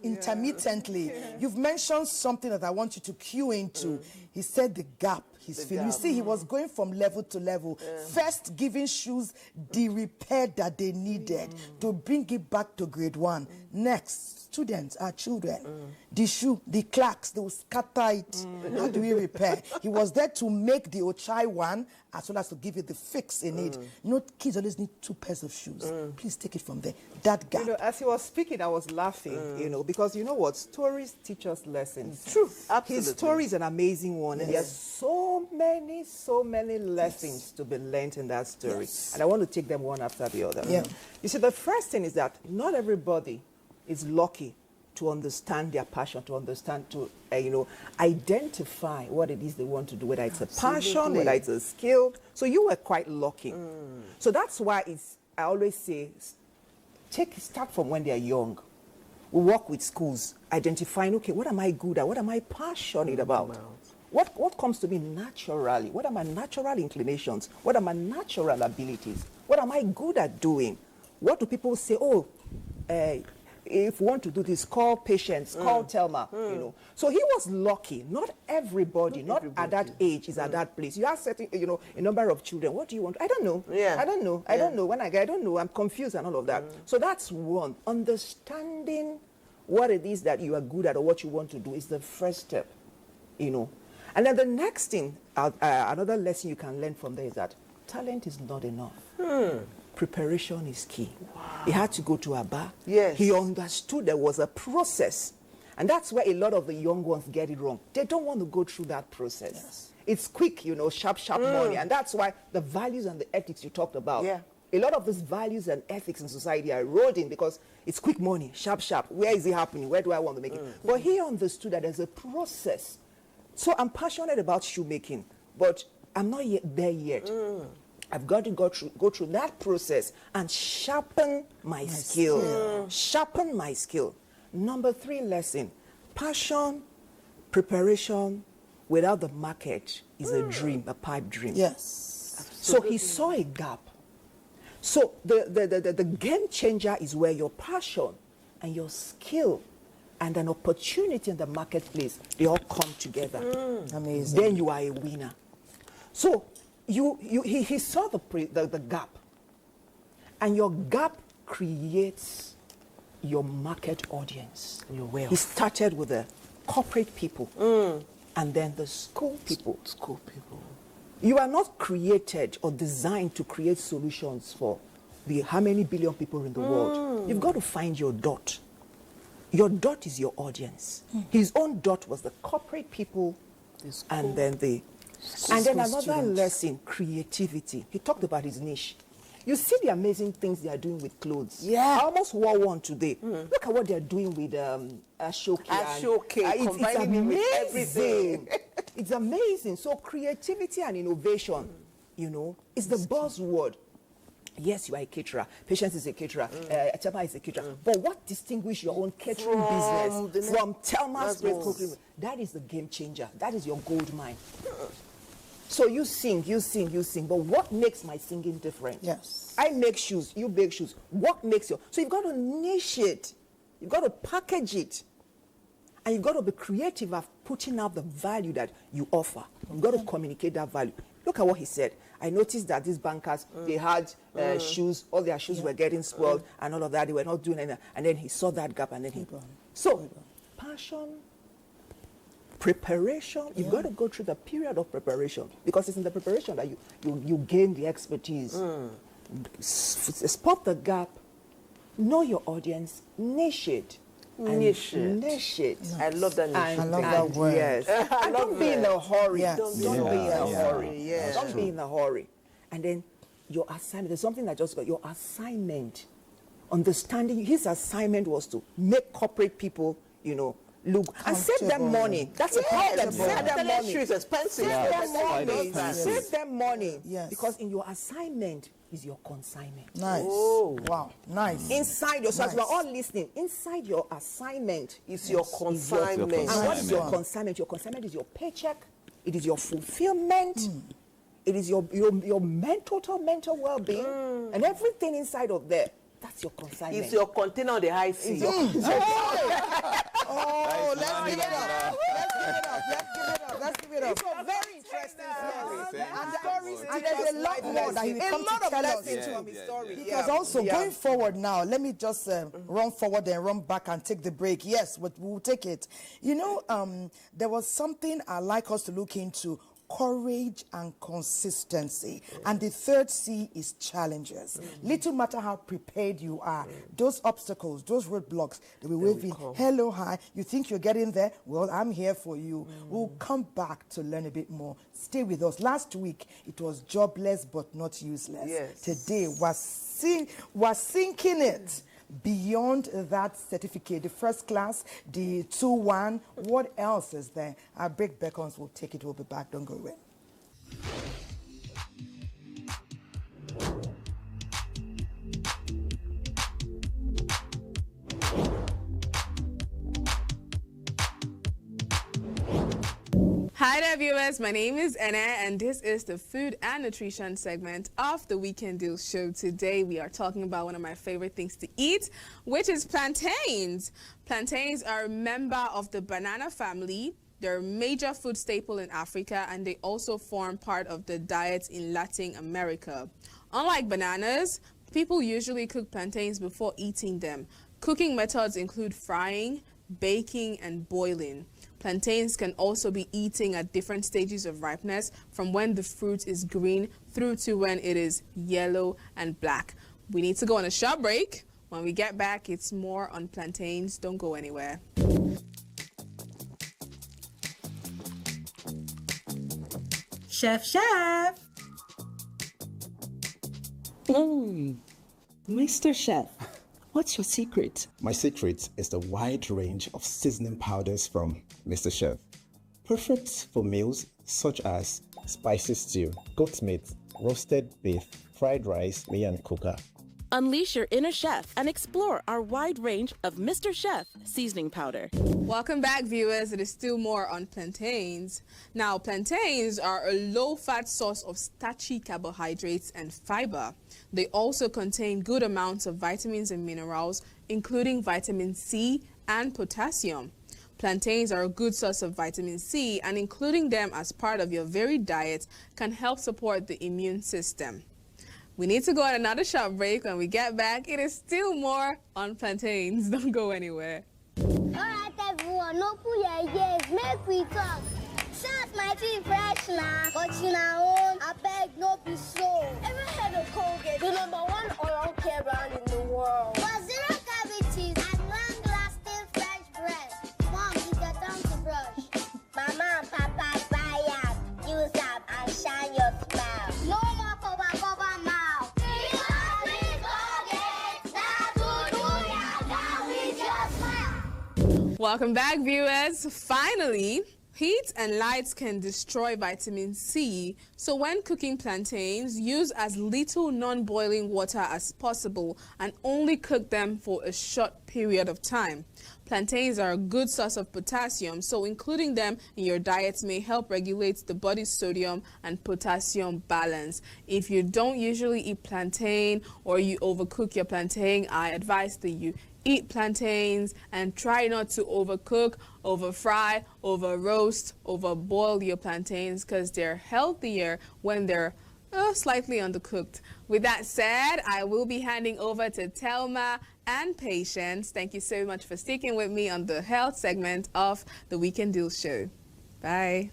intermittently. You've mentioned something that I want you to cue into. He said the gap he's feeling. You see, he was going from level to level. First, giving shoes the repair that they needed to bring it back to grade 1. Next, students are children. The shoe, the clacks, they will scatter it. How do we repair? He was there to make the Ochai one as well as to give you the fix in it. Kids always need 2 pairs of shoes. Please take it from there. That gap. As he was speaking, I was laughing, because you know what? Stories teach us lessons. True. Absolutely. His story is an amazing one, and there's so many lessons to be learned in that story. And I want to take them one after the other. You see, the first thing is that not everybody is lucky to understand their passion, to understand, to identify what it is they want to do, whether it's a passion, whether it's a skill. So you were quite lucky. So that's why I always say, start from when they're young. We work with schools, identifying, okay, what am I good at? What am I passionate about? What comes to me naturally? What are my natural inclinations? What are my natural abilities? What am I good at doing? What do people say? Oh, if you want to do this, call Patience, call Telma, So he was lucky. Not everybody, at that age is at that place. You have certain, a number of children. What do you want? I don't know. I don't know. I don't know. When I don't know. I'm confused and all of that. So that's one. Understanding what it is that you are good at or what you want to do is the first step, And then the next thing, another lesson you can learn from there is that talent is not enough. Preparation is key. He had to go to Aba. Yes. He understood there was a process. And that's where a lot of the young ones get it wrong. They don't want to go through that process. Yes. It's quick, sharp money. And that's why the values and the ethics you talked about, a lot of these values and ethics in society are eroding because it's quick money, sharp. Where is it happening? Where do I want to make it? But he understood that there's a process. So I'm passionate about shoemaking, but I'm not yet there yet. I've got to go through that process and sharpen my skill. Sharpen my skill. Number 3 lesson, passion, preparation without the market is a dream, a pipe dream. Yes. So he saw a gap. So the game changer is where your passion and your skill and an opportunity in the marketplace, they all come together. Amazing. Then you are a winner. So he saw the gap, and your gap creates your market audience. Your wealth. He started with the corporate people, and then the school people. School people. You are not created or designed to create solutions for how many billion people in the world. You've got to find your dot. Your dot is your audience. His own dot was the corporate people, and then another lesson, creativity. He talked about his niche. You see the amazing things they are doing with clothes. Yeah. I almost wore one today. Look at what they are doing with Ashoke. It's amazing. It's amazing. So creativity and innovation, is the buzzword. Yes, you are a caterer. Patience is a caterer. Chapa is a caterer. But what distinguishes your own catering business from Telma's great cooking? That is the game changer. That is your gold mine. So you sing. But what makes my singing different? Yes. I make shoes. You bake shoes. What makes your... So you've got to niche it. You've got to package it. And you've got to be creative of putting out the value that you offer. You've got to communicate that value. Look at what he said. I noticed that these bankers, they had shoes, all their shoes were getting spoiled and all of that. They were not doing anything. And then he saw that gap and then he... So, passion, preparation, you've got to go through the period of preparation because it's in the preparation that you gain the expertise. Spot the gap, know your audience, niche it. Niche it. Niche it. I love that niche. I love that word. Yes. And don't be in a hurry. Yes. Don't be in a hurry. Yes. Don't be in a hurry. And then your assignment, there's something I just got, your assignment. Understanding, his assignment was to make corporate people, look and save them money. That's a problem. Save them money. It's expensive. Save them money. Yes. Because in your assignment is your consignment. Nice. Oh, wow. Nice. Inside your, so as we're all listening, inside your assignment is your consignment. And what is your consignment? Your consignment is your paycheck. It is your fulfillment. It is your total mental well-being. And everything inside of there. That's your consignment. It's your container on the high sea. Oh, let's give it up. Let's give it up. It's a very interesting story. And there's a lot more that he will come to tell us. From his story. Because also, going forward now, let me just run forward and run back and take the break. Yes, we'll take it. There was something I'd like us to look into. Courage and consistency. And the third C is challenges. Little matter how prepared you are, those obstacles, those roadblocks, they will wave you, hello, hi, you think you're getting there? Well, I'm here for you. We'll come back to learn a bit more. Stay with us. Last week, it was jobless but not useless. Yes. Today, we're sinking it. Beyond that certificate, the first class, the 2-1, what else is there? Our break beckons, we'll take it, we'll be back, don't go away. Hi there viewers, my name is Anna and this is the food and nutrition segment of the Weekend Deal Show. Today we are talking about one of my favorite things to eat, which is plantains. Plantains are a member of the banana family. They're a major food staple in Africa and they also form part of the diet in Latin America. Unlike bananas, people usually cook plantains before eating them. Cooking methods include frying, baking, and boiling. Plantains can also be eaten at different stages of ripeness, from when the fruit is green through to when it is yellow and black. We need to go on a short break. When we get back, it's more on plantains. Don't go anywhere. Chef. Mr. Chef, what's your secret? My secret is the wide range of seasoning powders from Mr. Chef. Perfect for meals such as spicy stew, goat meat, roasted beef, fried rice, miyan kuka. Unleash your inner chef and explore our wide range of Mr. Chef seasoning powder. Welcome back, viewers. It is still more on plantains. Now, plantains are a low-fat source of starchy carbohydrates and fiber. They also contain good amounts of vitamins and minerals, including vitamin C and potassium. Plantains are a good source of vitamin C, and including them as part of your varied diet can help support the immune system. We need to go on another short break. When we get back, it is still more on plantains. Don't go anywhere. Alright everyone, no put your ears, make we talk. Shout my teeth fresh now, but you know, I beg no be so. Ever heard of Colgate, the #1 oral care brand in the world? For zero cavities and long-lasting fresh breath. Mom, it's your time to brush. Mama and Papa buy up, use up and shine your smile. No more cover mouth. Welcome back, viewers. Finally, heat and light can destroy vitamin C, so when cooking plantains, use as little non-boiling water as possible and only cook them for a short period of time. Plantains are a good source of potassium, so including them in your diet may help regulate the body's sodium and potassium balance. If you don't usually eat plantain or you overcook your plantain, I advise that you eat plantains and try not to overcook, over-fry, over-roast, over-boil your plantains, because they're healthier when they're slightly undercooked. With that said, I will be handing over to Thelma and Patience. Thank you so much for sticking with me on the health segment of the Weekend Deal Show. Bye.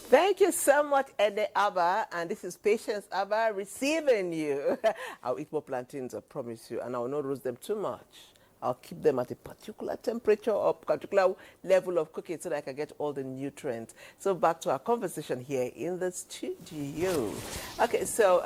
Thank you so much, Ede Abba, and this is Patience Abba receiving you. I'll eat more plantains, I promise you, and I'll not roast them too much. I'll keep them at a particular temperature or particular level of cooking so that I can get all the nutrients. So back to our conversation here in the studio. Okay, so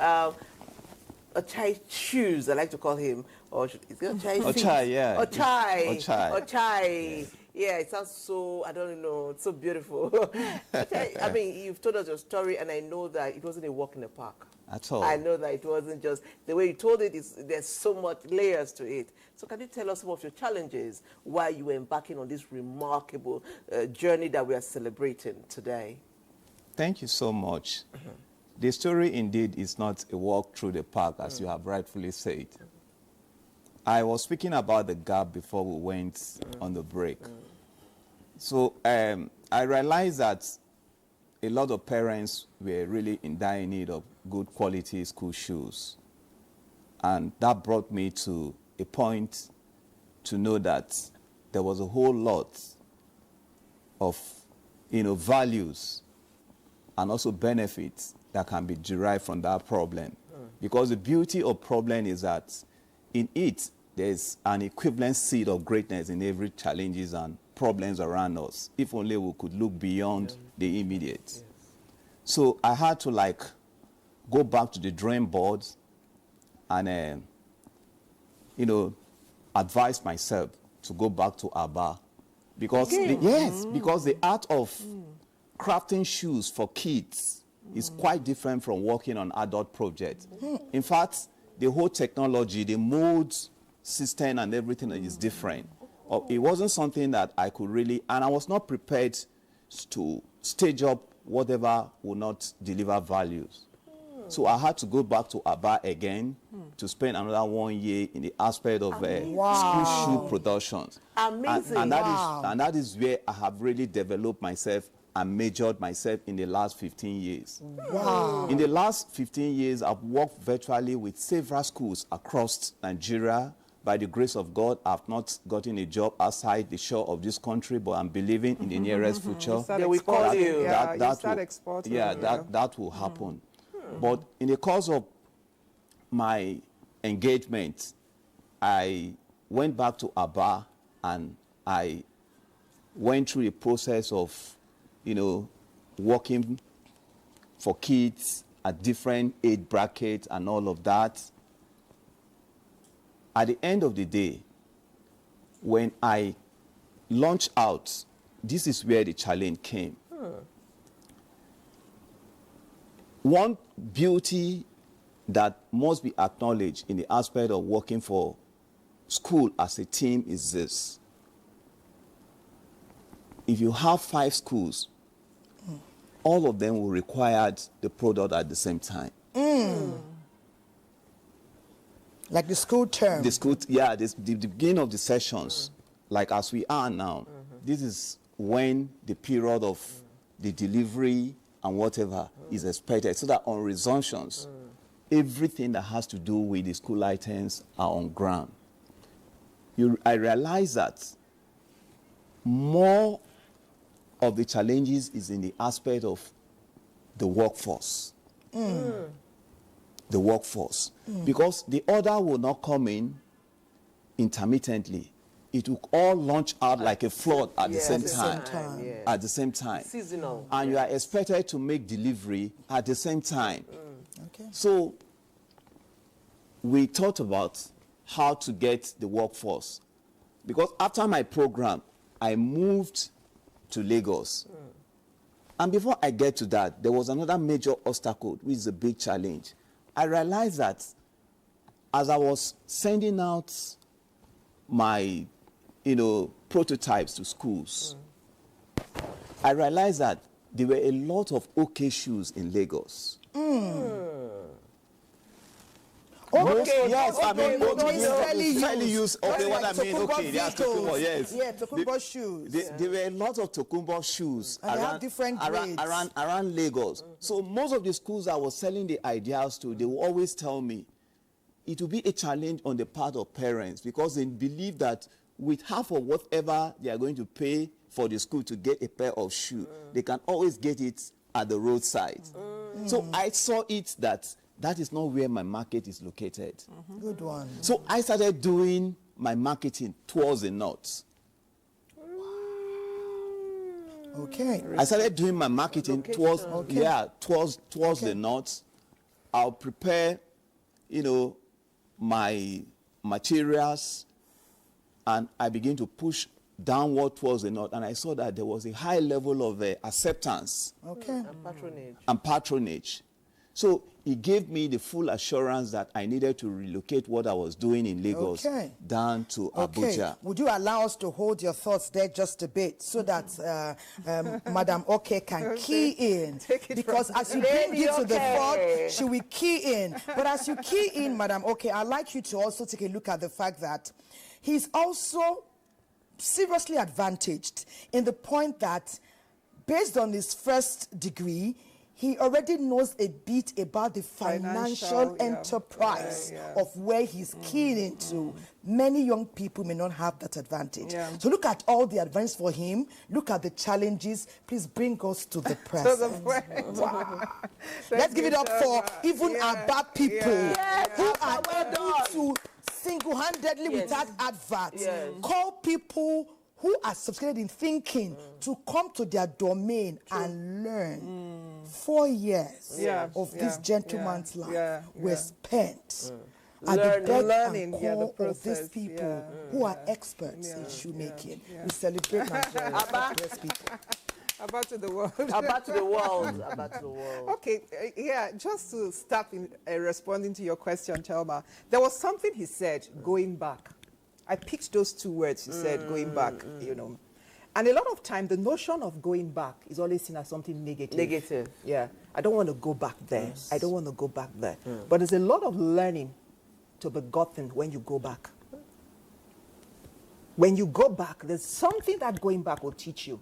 Ochai Shoes, I like to call him, or is it Ochai? Ochai, yeah. Ochai. Ochai. Ochai. Yeah, it sounds so, I don't know, it's so beautiful. I mean, you've told us your story, and I know that it wasn't a walk in the park. At all. I know that it wasn't just, the way you told it, there's so much layers to it. So can you tell us some of your challenges while you were embarking on this remarkable journey that we are celebrating today? Thank you so much. The story indeed is not a walk through the park, as you have rightfully said. I was speaking about the gap before we went on the break. So I realized that a lot of parents were really in dire need of good quality school shoes. And that brought me to a point to know that there was a whole lot of values and also benefits that can be derived from that problem. Because the beauty of problem is that in it, there's an equivalent seed of greatness in every challenges and problems around us, if only we could look beyond the immediate. Yes. So I had to go back to the drawing board and, advise myself to go back to Aba. Because, because the art of crafting shoes for kids is quite different from working on adult projects. In fact, the whole technology, the molds, system and everything is different. It wasn't something that I could really, and I was not prepared to stage up whatever would not deliver values. So I had to go back to Aba again to spend another 1 year in the aspect of school shoe productions. Amazing. And that is where I have really developed myself and majored myself in the last 15 years. Wow. In the last 15 years, I've worked virtually with several schools across Nigeria. By the grace of God, I've not gotten a job outside the shore of this country, but I'm believing in the nearest future. That will call you. That will happen. But in the course of my engagement, I went back to Aba and I went through the process of, working for kids at different age brackets and all of that. At the end of the day, when I launched out, this is where the challenge came. One beauty that must be acknowledged in the aspect of working for school as a team is this. If you have 5 schools, all of them will require the product at the same time. Like the school term. The school, the beginning of the sessions, like as we are now, this is when the period of the delivery and whatever is expected, so that on resumptions, everything that has to do with the school items are on ground. I realize that more of the challenges is in the aspect of the workforce. The workforce. Because the order will not come in intermittently. It will all launch out like a flood at the same time. At the same time. Seasonal. And you are expected to make delivery at the same time. Okay. So we thought about how to get the workforce. Because after my program, I moved to Lagos. And before I get to that, there was another major obstacle, which is a big challenge. I realized that as I was sending out my, prototypes to schools, I realized that there were a lot of OK shoes in Lagos. Okay, yes, I mean, fairly used. Okay, what I mean, okay, yes, Tokumbo, yes. Yeah, Tokumbo shoes. There were a lot of Tokumbo shoes and they have different grades. around Lagos. So most of the schools I was selling the ideas to, they will always tell me it will be a challenge on the part of parents because they believe that with half of whatever they are going to pay for the school to get a pair of shoes, they can always get it at the roadside. So I saw it that is not where my market is located. Good one. So I started doing my marketing towards the north. Okay. I started doing my marketing towards the north. I'll prepare, my materials, and I begin to push downward towards the north, and I saw that there was a high level of acceptance and patronage. So it gave me the full assurance that I needed to relocate what I was doing in Lagos down to Abuja. Would you allow us to hold your thoughts there just a bit so that Madam OK can key in? Because as you bring it to the fore, she will key in. But as you key in, Madam OK, I'd like you to also take a look at the fact that he's also seriously advantaged in the point that based on his first degree, he already knows a bit about the financial enterprise of where he's keying into. Many young people may not have that advantage. So look at all the advantages for him. Look at the challenges. Please bring us to the present. Wow. Let's give it up for even Aba people who are able to single-handedly without adverts call people who are subscribed in thinking to come to their domain and learn. 4 years of this gentleman's life were spent at the beck and call of these people who are experts in shoemaking. We celebrate Nigeria. People. About to the world. About to the world. About to the world. Okay, just to start in responding to your question, Thelma, there was something he said, going back. I picked those 2 words he said, going back, And a lot of time, the notion of going back is always seen as something negative. Negative. Yeah. I don't want to go back there. Yes. I don't want to go back there. But there's a lot of learning to be gotten when you go back. When you go back, there's something that going back will teach you.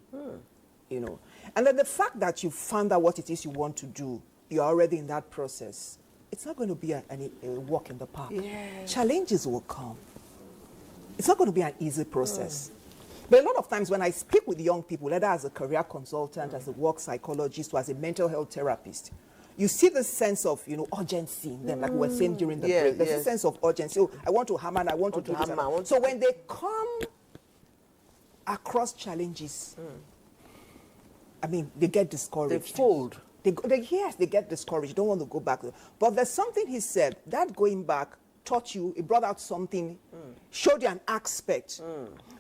And then the fact that you found out what it is you want to do, you're already in that process. It's not going to be a walk in the park. Challenges will come. It's not going to be an easy process. But a lot of times when I speak with young people, whether as a career consultant, as a work psychologist, or as a mental health therapist, you see the sense of, urgency in them, like we were saying during the break. There's a sense of urgency. Oh, I want to hammer and I want to do this. So when they come across challenges, I mean, they get discouraged. They fold. Yes, they get discouraged, don't want to go back. But there's something he said, that going back taught you, it brought out something, showed you an aspect.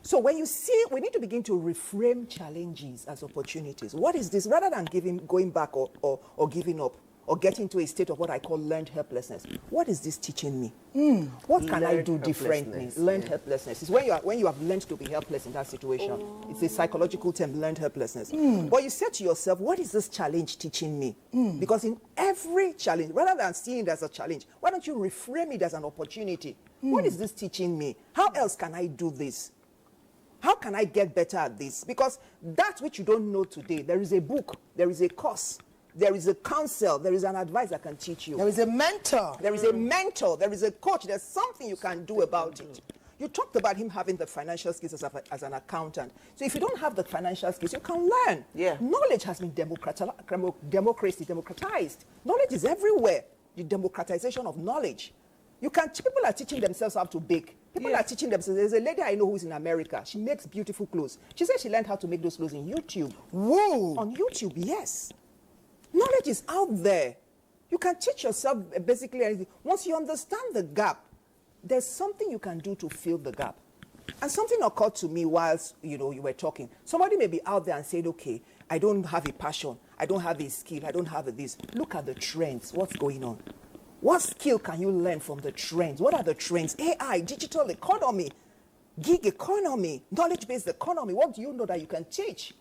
So when you see, we need to begin to reframe challenges as opportunities. What is this? Rather than going back or giving up, or get into a state of what I call learned helplessness. What is this teaching me? What can I do differently? Learned helplessness. It's when you have learned to be helpless in that situation. It's a psychological term, learned helplessness. But you said to yourself, what is this challenge teaching me? Because in every challenge, rather than seeing it as a challenge, why don't you reframe it as an opportunity? What is this teaching me? How else can I do this? How can I get better at this? Because that which you don't know today, there is a book, there is a course, there is a counsel, there is an advice that can teach you. There is a mentor. There is a mentor, there is a coach, there's something you can do about it. You talked about him having the financial skills as an accountant. So if you don't have the financial skills, you can learn. Knowledge has been democratized. Knowledge is everywhere. The democratization of knowledge. People are teaching themselves how to bake. People are teaching themselves. There's a lady I know who's in America. She makes beautiful clothes. She said she learned how to make those clothes in YouTube. Whoa! On YouTube, yes. Knowledge is out there. You can teach yourself basically anything. Once you understand the gap, there's something you can do to fill the gap. And something occurred to me whilst you were talking. Somebody may be out there and said, okay, I don't have a passion, I don't have a skill, I don't have this. Look at the trends. What's going on? What skill can you learn from the trends? What are the trends? AI, digital economy, gig economy, knowledge-based economy. What do you know that you can teach?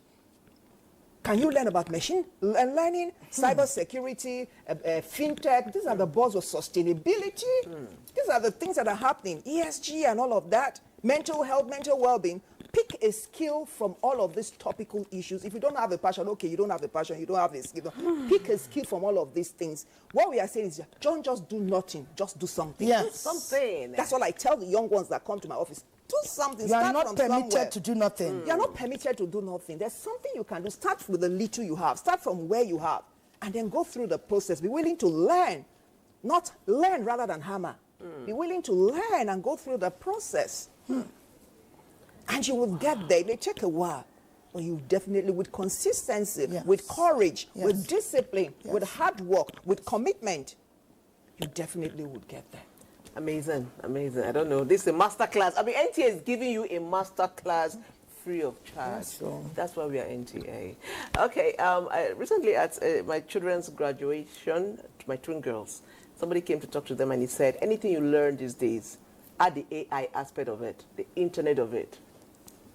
Can you learn about machine learning, cybersecurity, fintech? These are the buzzwords of sustainability. These are the things that are happening. ESG and all of that. Mental health, mental well-being. Pick a skill from all of these topical issues. If you don't have a passion, okay, you don't have a passion, you don't have a skill. Pick a skill from all of these things. What we are saying is, don't just do nothing, just do something. Yes. Do something. That's what I tell the young ones that come to my office. Do something. You are not permitted to do nothing. You are not permitted to do nothing. There's something you can do. Start with the little you have. Start from where you have. And then go through the process. Be willing to learn. Not learn rather than hammer. Be willing to learn and go through the process. And you will get there. It may take a while. But you definitely, with consistency, with courage, with discipline, with hard work, with commitment, you definitely would get there. Amazing, amazing. I don't know. This is a master class. I mean, NTA is giving you a master class free of charge. That's why we are NTA. Okay, recently at my children's graduation, my twin girls, somebody came to talk to them and he said, anything you learn these days, add the AI aspect of it, the internet of it.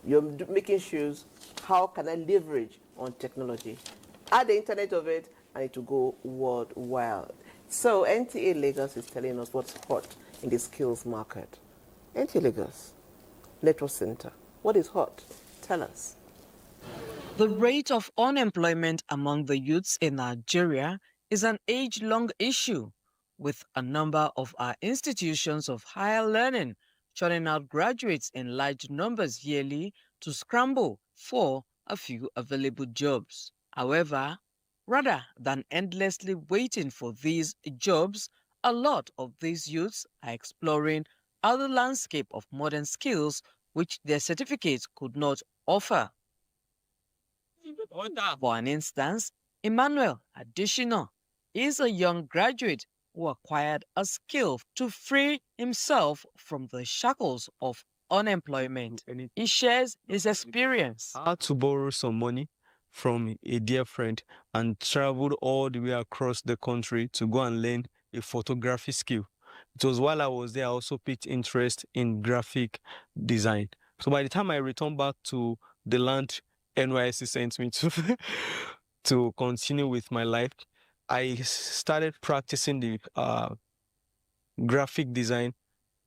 You're making shoes, how can I leverage on technology? Add the internet of it and it will go worldwide. So NTA Lagos is telling us what's hot in the skills market. NTA Lagos, Network Center, what is hot? Tell us. The rate of unemployment among the youths in Nigeria is an age-long issue, with a number of our institutions of higher learning churning out graduates in large numbers yearly to scramble for a few available jobs. However, rather than endlessly waiting for these jobs, a lot of these youths are exploring other landscape of modern skills which their certificates could not offer. For an instance, Emmanuel Adishino is a young graduate who acquired a skill to free himself from the shackles of unemployment. He shares his experience. I had to borrow some money from a dear friend and traveled all the way across the country to go and learn a photography skill. It was while I was there, I also picked interest in graphic design. So by the time I returned back to the land NYSC sent me to, to continue with my life, I started practicing the graphic design,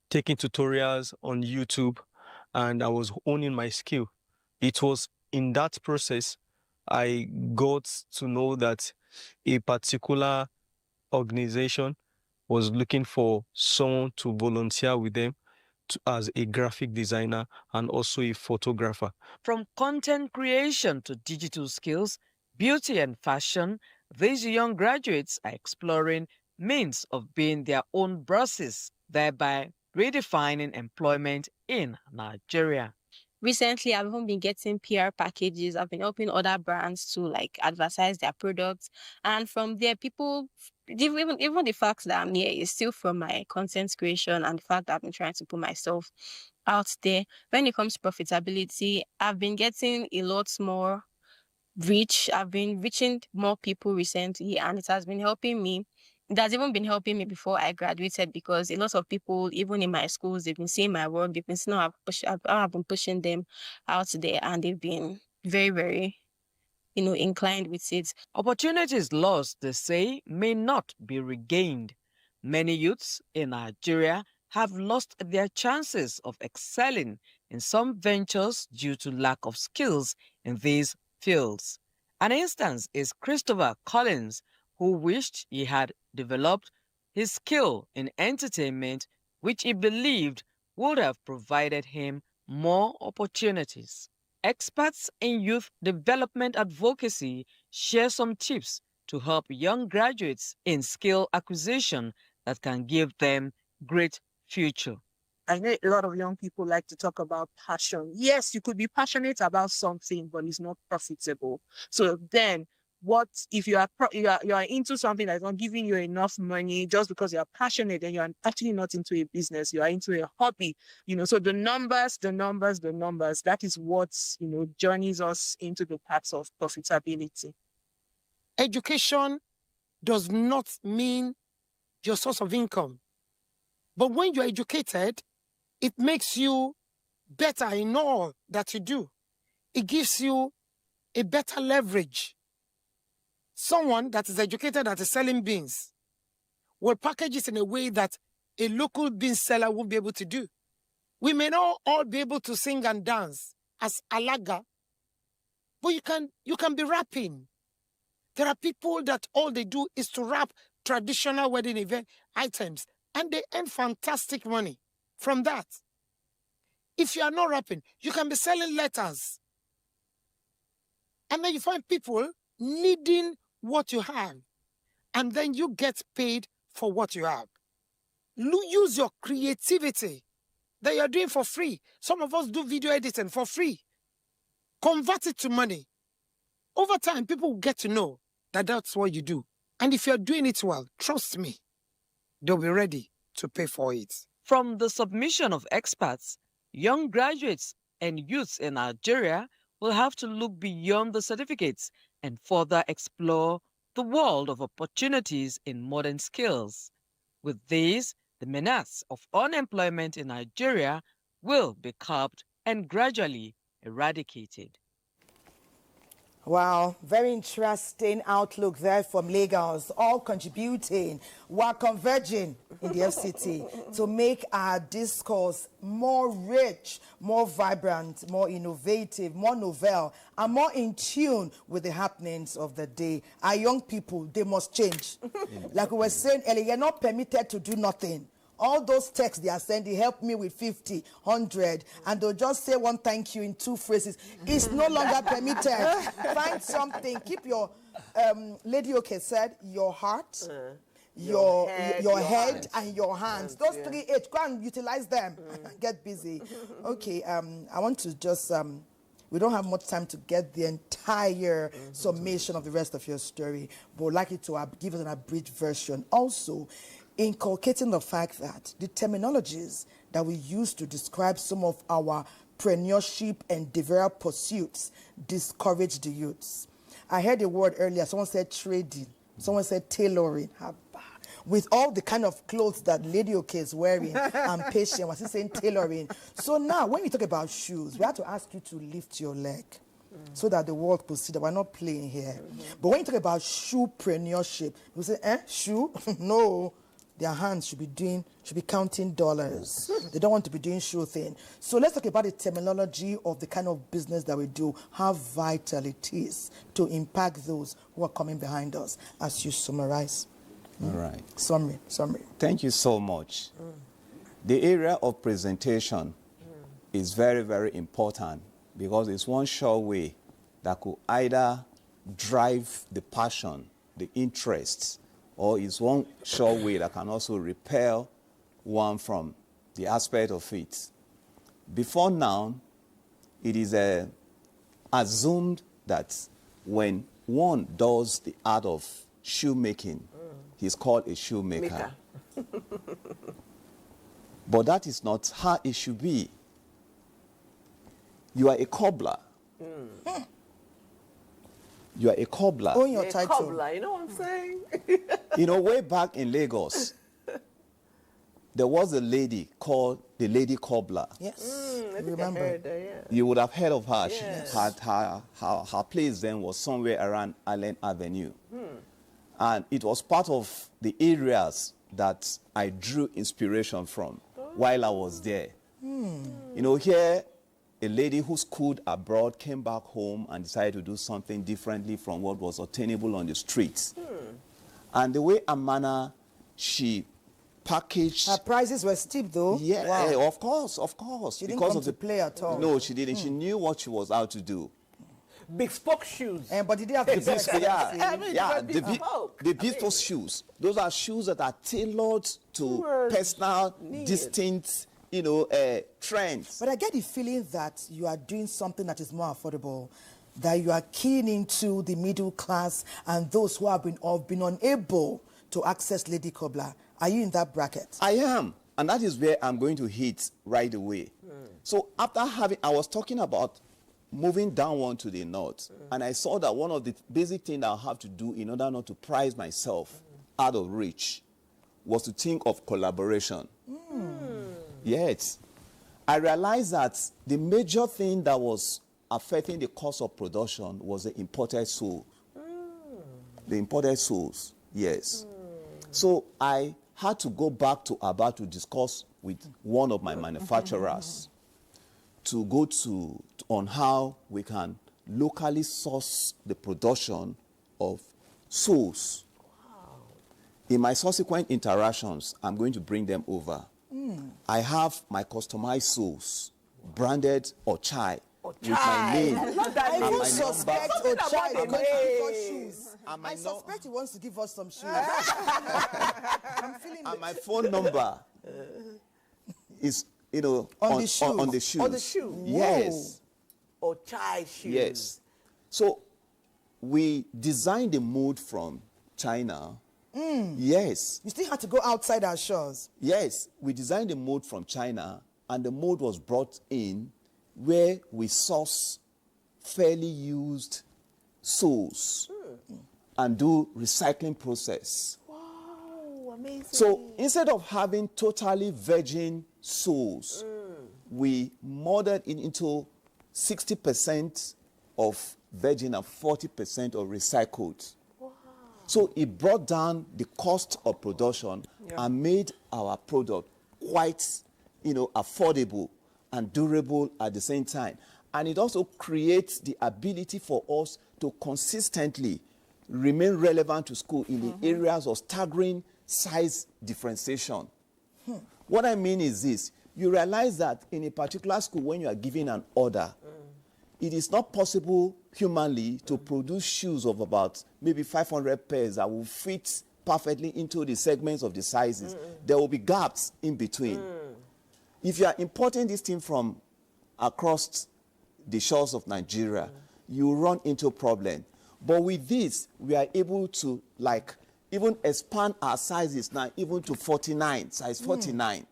taking tutorials on YouTube, and I was honing my skill. It was in that process I got to know that a particular organization was looking for someone to volunteer with them as a graphic designer and also a photographer. From content creation to digital skills, beauty and fashion, these young graduates are exploring means of being their own bosses, thereby redefining employment in Nigeria. Recently, I've even been getting PR packages. I've been helping other brands to like advertise their products. And from there, people, even the fact that I'm here is still from my content creation and the fact that I've been trying to put myself out there. When it comes to profitability, I've been getting a lot more reach. I've been reaching more people recently, and it has been helping me. It has even been helping me before I graduated, because a lot of people, even in my schools, they've been seeing my work, they've been seeing how I've been pushing them out there, and they've been very, very, inclined with it. Opportunities lost, they say, may not be regained. Many youths in Nigeria have lost their chances of excelling in some ventures due to lack of skills in these fields. An instance is Christopher Collins, who wished he had developed his skill in entertainment, which he believed would have provided him more opportunities. Experts in youth development advocacy share some tips to help young graduates in skill acquisition that can give them great future. I know a lot of young people like to talk about passion. Yes, you could be passionate about something, but it's not profitable. So then, what if you are into something that's not giving you enough money just because you're passionate and you're actually not into a business, you are into a hobby, so the numbers, that is what, journeys us into the paths of profitability. Education does not mean your source of income. But when you're educated, it makes you better in all that you do. It gives you a better leverage. Someone that is educated that is selling beans will package it in a way that a local bean seller won't be able to do. We may not all be able to sing and dance as Alaga, but you can be rapping. There are people that all they do is to rap traditional wedding event items, and they earn fantastic money from that. If you are not rapping, you can be selling letters. And then you find people needing what you have, and then you get paid for what you have. Use your creativity that you're doing for free. Some of us do video editing for free. Convert it to money. Over time, people will get to know that that's what you do. And if you're doing it well, trust me, they'll be ready to pay for it. From the submission of experts, young graduates and youths in Nigeria will have to look beyond the certificates and further explore the world of opportunities in modern skills. With this, the menace of unemployment in Nigeria will be curbed and gradually eradicated. Wow, very interesting outlook there from Lagos, all contributing while converging in the FCT to make our discourse more rich, more vibrant, more innovative, more novel, and more in tune with the happenings of the day. Our young people, they must change. Like we were saying earlier, you're not permitted to do nothing. All those texts they are sending, help me with 50, 100, and they'll just say one thank you in 2 phrases. It's no longer permitted. Find something. Keep your, Lady OK said, your heart, your head and your hands. Those 3 H, go and utilize them. Get busy. Okay, I want to just, we don't have much time to get the entire summation of the rest of your story, but I'd like you to give us an abridged version. Also, inculcating the fact that the terminologies that we use to describe some of our preneurship and develop pursuits discourage the youths. I heard a word earlier, someone said trading, someone said tailoring. With all the kind of clothes that Lady OK is wearing, I'm patient, was he saying tailoring? So now, when we talk about shoes, we have to ask you to lift your leg so that the world could see that we're not playing here. But when you talk about shoepreneurship, we say, shoe? No. Their hands should be counting dollars. They don't want to be doing shoe thing. So let's talk about the terminology of the kind of business that we do, how vital it is to impact those who are coming behind us, as you summarize. All right. Summary. Thank you so much. The area of presentation is very, very important because it's one sure way that could either drive the passion the interests, or is one sure way that can also repel one from the aspect of it. Before now, it is assumed that when one does the art of shoemaking, he's called a shoemaker. But that is not how it should be. You are a cobbler. You are a cobbler. Own your title. Cobbler, you know what I'm saying? You know, way back in Lagos, there was a lady called the Lady Cobbler. Yes, I think I heard her, yeah. You would have heard of her. Yes. She had her place then was somewhere around Allen Avenue. And it was part of the areas that I drew inspiration from while I was there. You know, here, a lady who schooled abroad came back home and decided to do something differently from what was attainable on the streets. And the way and manner she packaged... Her prices were steep, though. Yeah, Wow. of course, of course. She didn't come to play at all. No, she didn't. She knew what she was out to do. Bespoke shoes. But did they have The to bespoke, the bespoke. bespoke shoes. Those are shoes that are tailored to personal, distinct, trends. But I get the feeling that you are doing something that is more affordable, that you are keying into the middle class and those who have been unable to access Lady Cobbler. Are you in that bracket? I am. And that is where I'm going to hit right away. So after I was talking about moving down one to the north, and I saw that one of the basic things I have to do in order not to price myself out of reach was to think of collaboration. Yes. I realized that the major thing that was affecting the cost of production was the imported soul. The imported souls, yes. So I had to go back to Aba to discuss with one of my manufacturers to go on how we can locally source the production of souls. In my subsequent interactions, I'm going to bring them over. I have my customized souls, branded Ochai, with my name. I even suspect Ochai is going to give us shoes. I suspect he wants to give us some shoes. I'm feeling and my phone number is, on the shoes. On the shoe? Yes. Ochai shoes. Yes. So we designed the mold from China. Yes. You still had to go outside our shores. Yes. We designed the mold from China, and the mold was brought in where we source fairly used souls and do recycling process. Wow, amazing. So instead of having totally virgin souls, we molded it into 60% of virgin and 40% of recycled. So it brought down the cost of production and made our product quite, affordable and durable at the same time. And it also creates the ability for us to consistently remain relevant to school in the areas of staggering size differentiation. What I mean is this. You realize that in a particular school, when you are giving an order, it is not possible humanly to produce shoes of about maybe 500 pairs that will fit perfectly into the segments of the sizes. There will be gaps in between. If you are importing this thing from across the shores of Nigeria, you run into a problem. But with this, we are able to even expand our sizes now even to 49, size 49,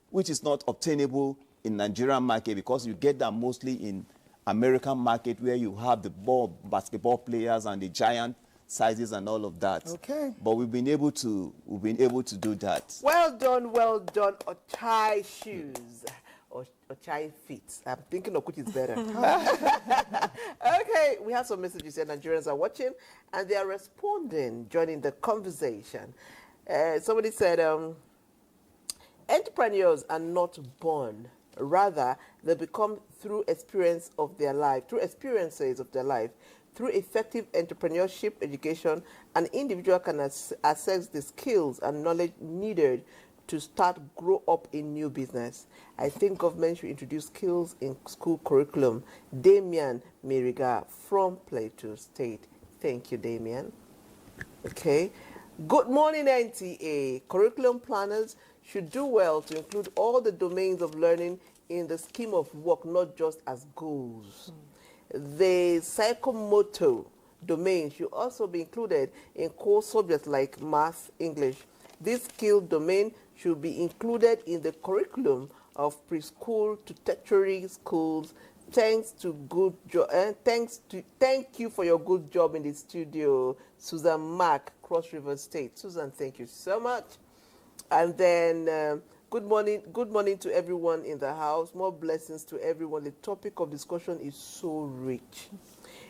which is not obtainable in Nigerian market because you get that mostly in American market where you have the basketball players and the giant sizes and all of that. Okay. But we've been able to do that. Well done, Ochai shoes. Ochai feet. I'm thinking of which is better. Okay, we have some messages here. Nigerians are watching and they are responding, joining the conversation. Somebody said, entrepreneurs are not born. Rather, they become through experiences of their life. Through effective entrepreneurship education, an individual can assess the skills and knowledge needed to grow up in new business. I think government should introduce skills in school curriculum. Damian Meriga from Plateau State. Thank you, Damian. Okay. Good morning, NTA. Curriculum planners should do well to include all the domains of learning in the scheme of work, not just as goals. The psychomotor domain should also be included in core subjects like math, English. This skill domain should be included in the curriculum of preschool to tertiary schools. Thank you for your good job in the studio, Susan Mark, Cross River State. Susan, thank you so much. And then good morning to everyone in the house. More blessings to everyone. The topic of discussion is so rich.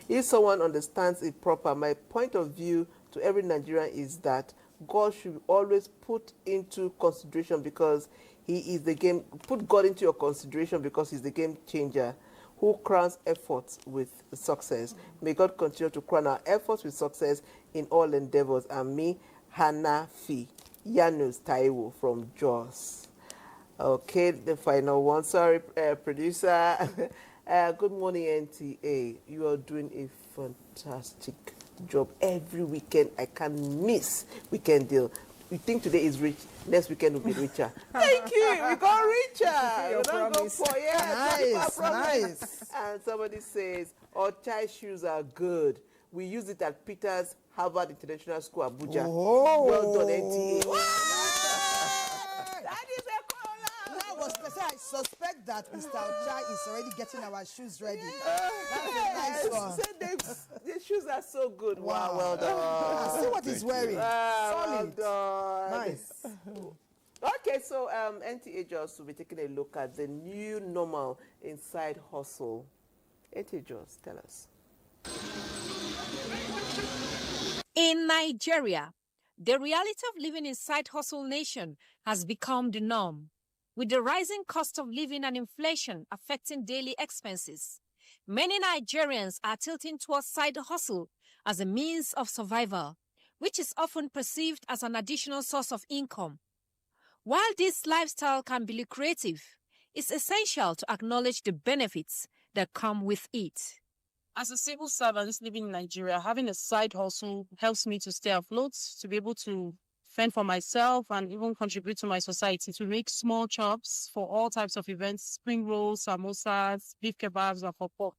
If someone understands it proper, my point of view to every Nigerian is that God should always put into consideration because he is the game. Put God into your consideration because he's the game changer who crowns efforts with success. May God continue to crown our efforts with success in all endeavors. And me, Hannah Fee. Janus Taiwo from Jos. Okay, the final one. Sorry, producer. Good morning, NTA. You are doing a fantastic job. Every weekend, I can miss Weekend Deal. You think today is rich, next weekend will be richer. Thank you. We got richer. We don't go for Nice. And somebody says, our child shoes are good. We use it at Peter's Harvard International School, Abuja. Oh. Well done, NTA. I suspect that Mr. Ocha is already getting our shoes ready. That's a nice one. The shoes are so good. Wow, well done. See what he's wearing. Solid. Well done. Nice. Okay, so NTA Jos will be taking a look at the new normal in side hustle. NTA Jos, tell us. In Nigeria, the reality of living in side hustle nation has become the norm. With the rising cost of living and inflation affecting daily expenses, many Nigerians are tilting towards side hustle as a means of survival, which is often perceived as an additional source of income. While this lifestyle can be lucrative, it's essential to acknowledge the benefits that come with it. As a civil servant living in Nigeria, having a side hustle helps me to stay afloat, to be able to fend for myself and even contribute to my society, to make small chops for all types of events, spring rolls, samosas, beef kebabs, and pork.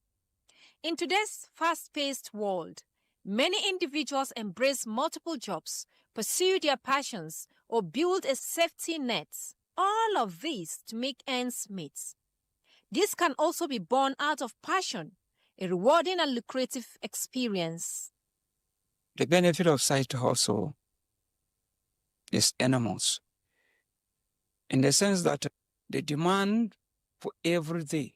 In today's fast-paced world, many individuals embrace multiple jobs, pursue their passions, or build a safety net, all of these to make ends meet. This can also be born out of passion, a rewarding and lucrative experience. The benefit of side hustle is enormous, in the sense that the demand for every day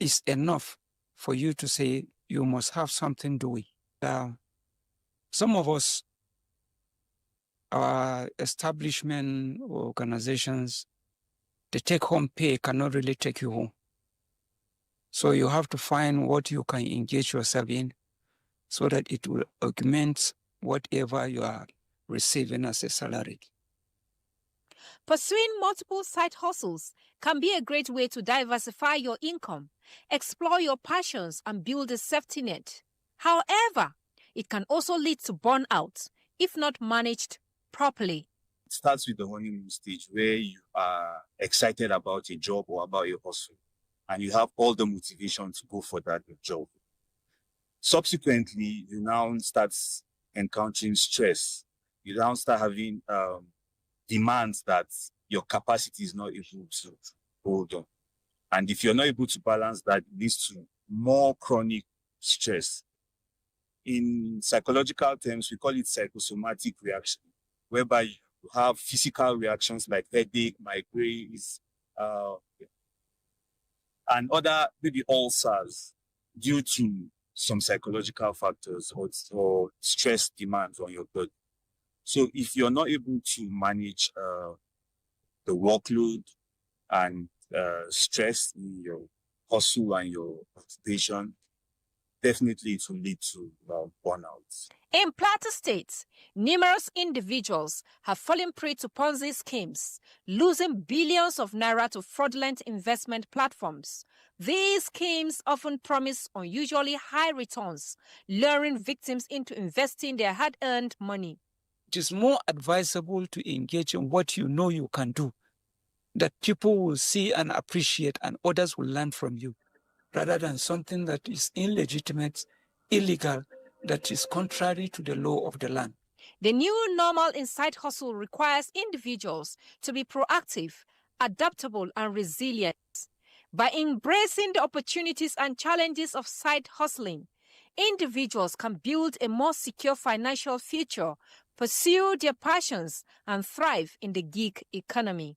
is enough for you to say you must have something doing. Some of us, our establishment or organizations, the take-home pay cannot really take you home. So you have to find what you can engage yourself in so that it will augment whatever you are receiving as a salary. Pursuing multiple side hustles can be a great way to diversify your income, explore your passions, and build a safety net. However, it can also lead to burnout if not managed properly. It starts with the honeymoon stage where you are excited about a job or about your hustle, and you have all the motivation to go for that job. Subsequently, you now start encountering stress. You now start having demands that your capacity is not able to hold on. And if you're not able to balance that, it leads to more chronic stress. In psychological terms, we call it psychosomatic reaction, whereby you have physical reactions like headache, migraines, and other maybe ulcers due to some psychological factors or stress demands on your body. So if you're not able to manage the workload and stress in your hustle and your occupation, definitely it will lead to burnout. In Plateau State, numerous individuals have fallen prey to Ponzi schemes, losing billions of naira to fraudulent investment platforms. These schemes often promise unusually high returns, luring victims into investing their hard-earned money. It is more advisable to engage in what you know you can do, that people will see and appreciate and others will learn from you, rather than something that is illegitimate, illegal, that is contrary to the law of the land. The new normal in side hustle requires individuals to be proactive, adaptable, and resilient. By embracing the opportunities and challenges of side hustling, individuals can build a more secure financial future, pursue their passions, and thrive in the gig economy.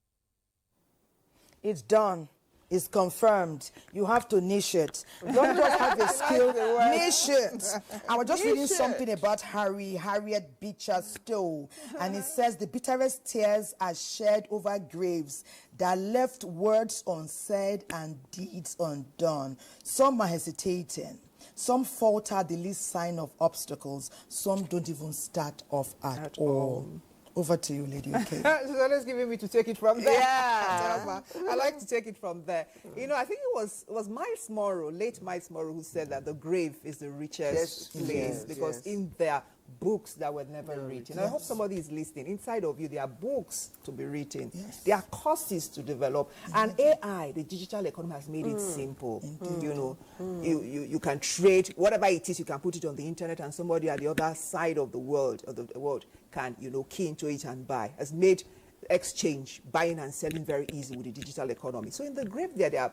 It's done. It's confirmed. You have to niche it. Don't just have a skill, niche it. I was just reading something about Harriet Beecher Stowe, and it says the bitterest tears are shed over graves that left words unsaid and deeds undone. Some are hesitating. Some falter at the least sign of obstacles. Some don't even start off at all. Over to you, Lady OK. So let's give me to take it from there. Yeah. I like to take it from there. You know, I think it was Miles Monroe, late Miles Monroe, who said that the grave is the richest place because in there books that were never written. I hope somebody is listening. Inside of you, there are books to be written. There are courses to develop. And AI, the digital economy, has made it simple. You know, you can trade whatever it is. You can put it on the internet, and somebody at the other side of the world can, you know, key into it and buy. Has made exchange, buying and selling very easy with the digital economy. So in the grave there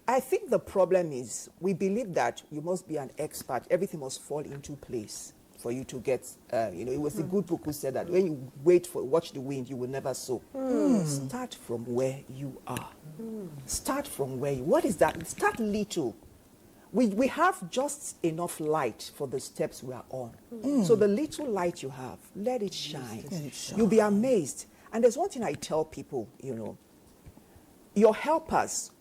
I think the problem is we believe that you must be an expert. Everything must fall into place for you to get, you know, it was a good book who said that when you watch the wind, you will never sow. Start from where you are. Start from where what is that? Start little. We have just enough light for the steps we are on. So the little light you have, let it shine. You'll be amazed. And there's one thing I tell people, you know, your helpers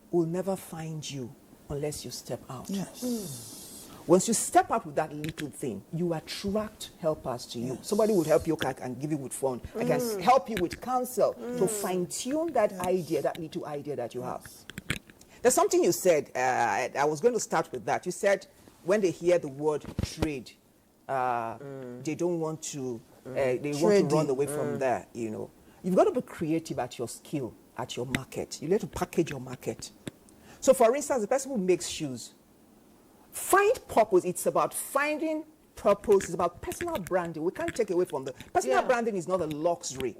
will never find you unless you step out. Once you step out with that little thing, you attract helpers to you. Somebody will help you and give you with fund. I can help you with counsel to fine-tune that idea, that little idea that you have. There's something you said, I was going to start with that. You said when they hear the word trade, they don't want to, they want to run away from there, you know. You've got to be creative at your skill, at your market. You need to package your market. So for instance, the person who makes shoes, find purpose. It's about finding purpose. It's about personal branding. We can't take away from the personal branding is not a luxury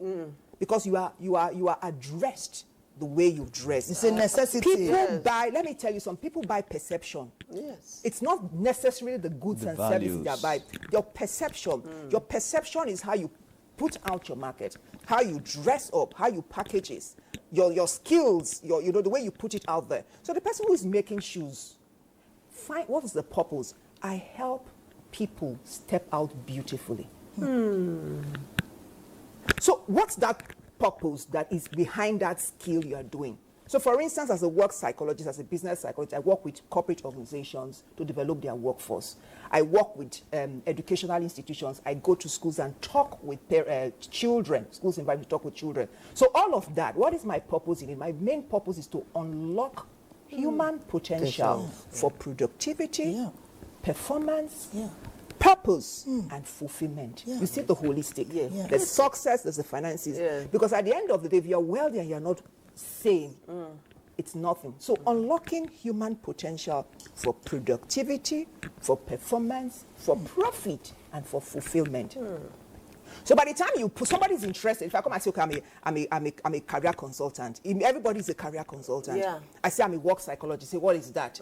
because you are addressed the way you dress. It's a necessity. People buy. Let me tell you, some people buy perception. It's not necessarily the goods and services they buy. Your perception. Your perception is how you put out your market, how you dress up, how you package it, your skills, you know, the way you put it out there. So the person who is making shoes, find what is the purpose. I help people step out beautifully. So what's that purpose that is behind that skill you are doing? So for instance, as a work psychologist, as a business psychologist, I work with corporate organizations to develop their workforce. I work with educational institutions. I go to schools and talk with children. Schools invite me to talk with children. So all of that, what is my purpose in it? My main purpose is to unlock human potential for productivity, performance, purpose, and fulfillment. You see the holistic. There's success, there's the finances. Because at the end of the day, if you're wealthy and you're not sane, it's nothing. So unlocking human potential for productivity, for performance, for profit, and for fulfillment. So by the time you put somebody's interested, if I come and say, okay, I'm a career consultant. Everybody's a career consultant. I say I'm a work psychologist. Say, what is that?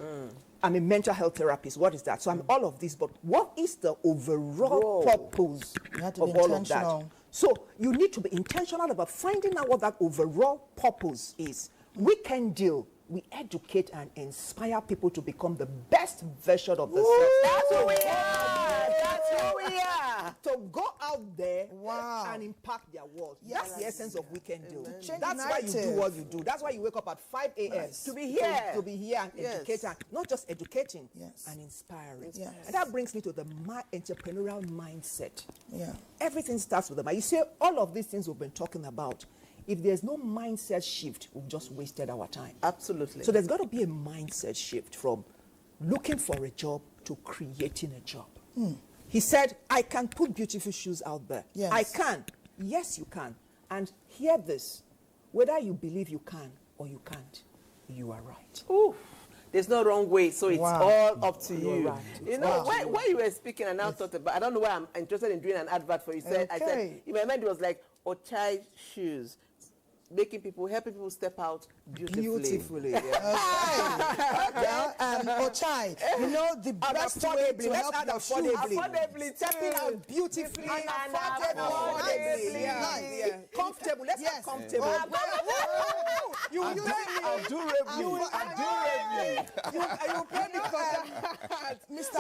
I'm a mental health therapist. What is that? So I'm all of this, but what is the overall purpose of all of that? So you need to be intentional about finding out what that overall purpose is. We can deal. We educate and inspire people to become the best version of themselves. That's who we are. That's who we are. to go out there and impact their world. That's the essence of Weekend Deal. That's why you do what you do. That's why you wake up at 5 a.m. To be here. To be here and educate, not just educating, and inspiring. And that brings me to the entrepreneurial mindset. Everything starts with the mind. You see, all of these things we've been talking about, if there's no mindset shift, we've just wasted our time. Absolutely. So there's got to be a mindset shift from looking for a job to creating a job. He said, I can put beautiful shoes out there. Yes. I can. Yes, you can. And hear this. Whether you believe you can or you can't, you are right. Ooh. There's no wrong way, so it's all up to you. Right. You know, when you were speaking, and now thought about, I don't know why I'm interested in doing an advert for you. I said, in my mind it was like, Ochai shoes, making people, helping people step out beautifully. Ochai, you know, the best way to help your shoes. Affordably, stepping out beautifully and affordably. Comfortable. Let's have comfortable. You pay me for that. Mr.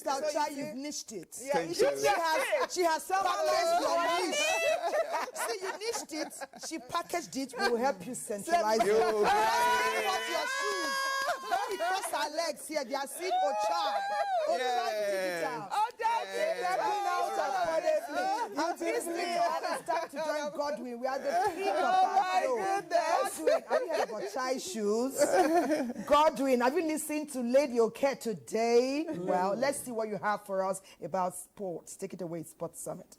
Ochai, you've niched it. She has packaged your niche. See, you niched it. She packaged it. We will help you centralize it. Your shoes. Not because her legs here, they are seeing Ochai. Ochai digital. It's time to join Godwin. We are the king of our show. Godwin, have you heard about Ochai shoes? Godwin, have you listened to Lady Oke today? Well, let's see what you have for us about sports. Take it away, Sports Summit.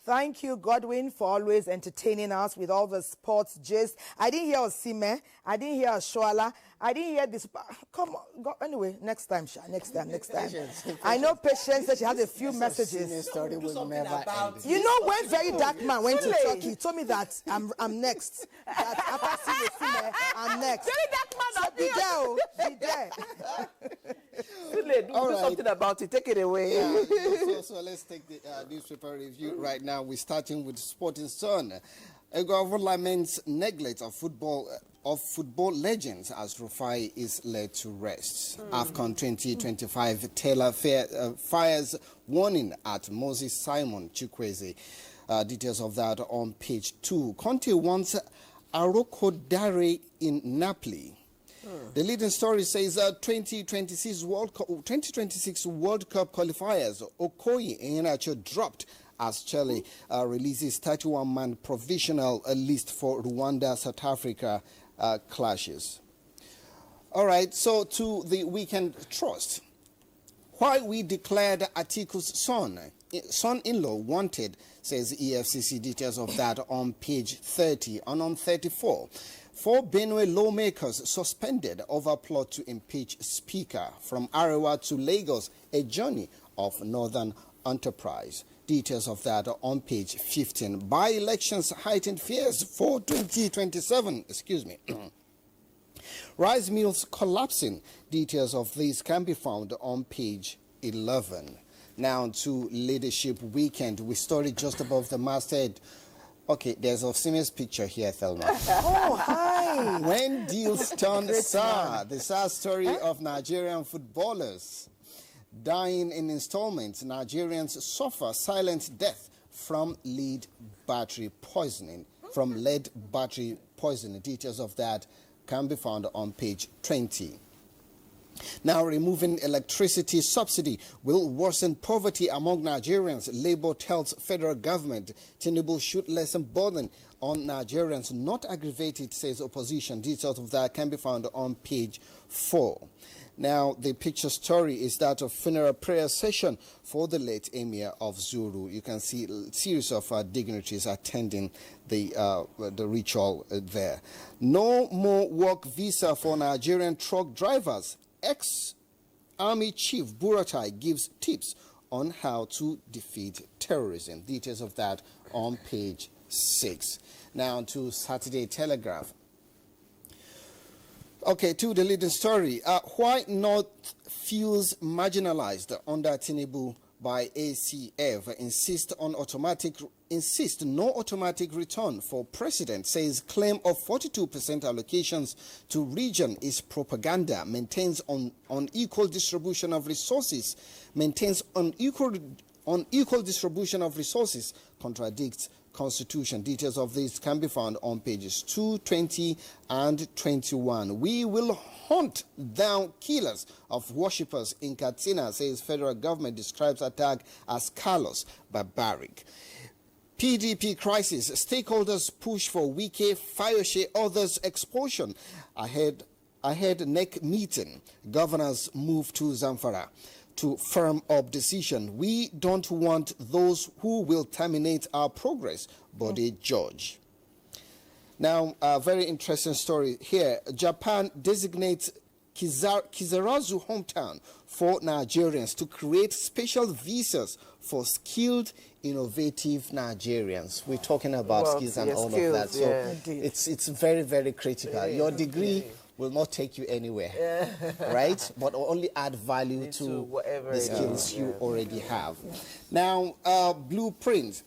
Thank you, Godwin, for always entertaining us with all the sports gist. I didn't hear Osime. I didn't hear Shoala. I didn't hear this. Come on. Go, anyway, next time, Sha. Next time. I know Patience said she has a few messages. Story will never end. You know, when Very Dark Man went to Turkey, he told me that I'm next. That after seeing Osime, I'm next. Very Dark Man, so be there. Do something about it. Take it away. So let's take the newspaper review right now. We're starting with Sporting Sun. Government laments neglect of football legends as Rufai is laid to rest. AFCON 2025 Taylor fires warning at Moses Simon Chukwueze. Details of that on page 2. Conte wants Aroko Dare in Napoli. The leading story says 2026 World Cup qualifiers. Okoye Iheanacho dropped as Chile releases 31-man provisional list for Rwanda-South Africa clashes. All right, so to the Weekend Trust. Why we declared Atiku's son-in-law wanted, says EFCC. Details of that on page 30. And on 34, 4 Benue lawmakers suspended over plot to impeach Speaker. From Arewa to Lagos, a journey of Northern Enterprise. Details of that on page 15. By-elections heightened fears for 2027. Rice mills collapsing. Details of these can be found on page 11. Now to Leadership Weekend. We story just above the masthead. Okay, there's a famous picture here, Thelma. Oh, hi. When deals turned sour, the sad story of Nigerian footballers. Dying in installments, Nigerians suffer silent death from lead battery poisoning. Details of that can be found on page 20. Now, removing electricity subsidy will worsen poverty among Nigerians. Labour tells federal government Tinubu should lessen burden on Nigerians, not aggravate it, says opposition. Details of that can be found on page 4. Now, the picture story is that of funeral prayer session for the late Emir of Zuru. You can see a series of dignitaries attending the ritual there. No more work visa for Nigerian truck drivers. Ex-Army Chief Buratai gives tips on how to defeat terrorism. Details of that on page 6. Now to Saturday Telegraph. Okay, to the leading story. Why North feels marginalized under Tinubu by ACF insist no automatic return for president, says claim of 42% allocations to region is propaganda, maintains unequal distribution of resources, contradicts Constitution. Details of this can be found on pages 220 and 21. We will hunt down killers of worshippers in Katsina, says federal government describes attack as callous, barbaric. PDP crisis. Stakeholders push for Wike, Fayose, others expulsion. Ahead NEC meeting. Governors move to Zamfara to firm up decision. We don't want those who will terminate our progress, but a judge. Now, a very interesting story here. Japan designates Kizarazu hometown for Nigerians to create special visas for skilled, innovative Nigerians. We're talking about skills and all of that. So it's very, very critical. Your degree will not take you anywhere, right? But will only add value to the skills you already have. Now, blueprint.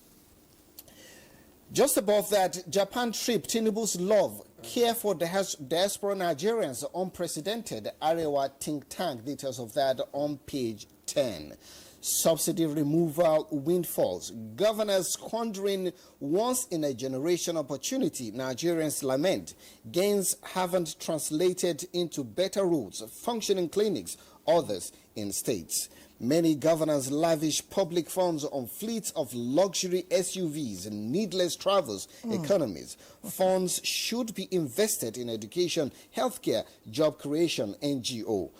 Just above that, Japan trip, Tinubu's love, care for diaspora Nigerians, unprecedented. Arewa think tank, details of that on page 10. Subsidy removal windfalls. Governors squandering once-in-a-generation opportunity. Nigerians lament. Gains haven't translated into better roads, functioning clinics, others in states. Many governors lavish public funds on fleets of luxury SUVs and needless travels economies. Funds should be invested in education, healthcare, job creation, NGO.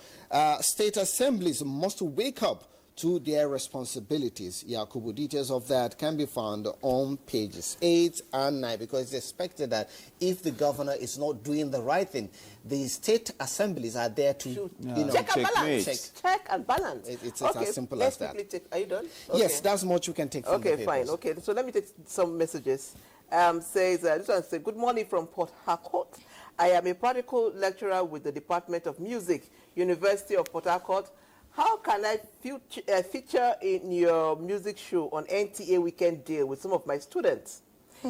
State assemblies must wake up to their responsibilities. Yakubu, details of that can be found on pages 8 and 9, because it's expected that if the governor is not doing the right thing, the state assemblies are there to check and balance. Check and balance. It's as simple as that. Are you done? Okay. Yes, that's much you can take from the papers. Fine. Okay, so let me take some messages. This one says, good morning from Port Harcourt. I am a practical lecturer with the Department of Music, University of Port Harcourt. How can I feature in your music show on NTA Weekend Deal with some of my students?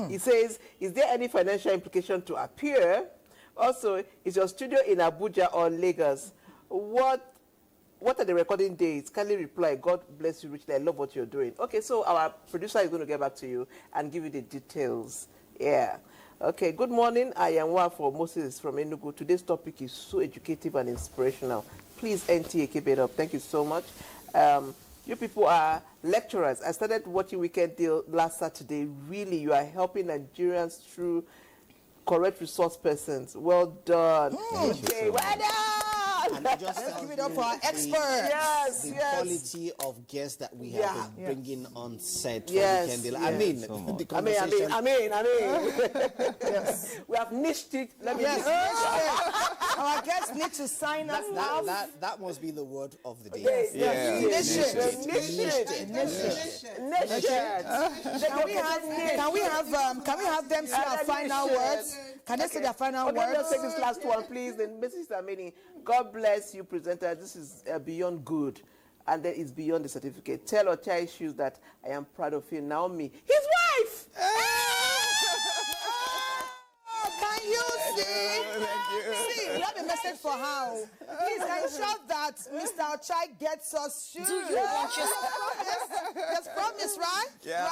He says, is there any financial implication to appear? Also, is your studio in Abuja or Lagos? What are the recording dates? Kindly reply. God bless you richly. I love what you're doing. Okay, so our producer is going to get back to you and give you the details. Yeah. Okay, good morning. I am Wafo Moses from Enugu. Today's topic is so educative and inspirational. Please, NTA, keep it up. Thank you so much. You people are lecturers. I started watching Weekend Deal last Saturday. Really, you are helping Nigerians through correct resource persons. Well done. Okay, well done. And let's give it up for our experts. Yes, the quality of guests that we have been bringing on set for Weekend Deal. I mean, the conversation. I mean. Yes. We have niched it. Our guests need to sign up now. That must be the word of the day. Yes. Can we have them say our final words? Can they say their final words? Let's take this last one, please. Then, Mrs. Amini, God bless you, presenter. This is beyond good, and then it's beyond the certificate. Tell Ochai Shoes that I am proud of him. Naomi, his wife. Can you see? See, we have a message for how. Please ensure that Mr. Ochai gets us shoes. Do you want your Yes, promise, right? Yeah.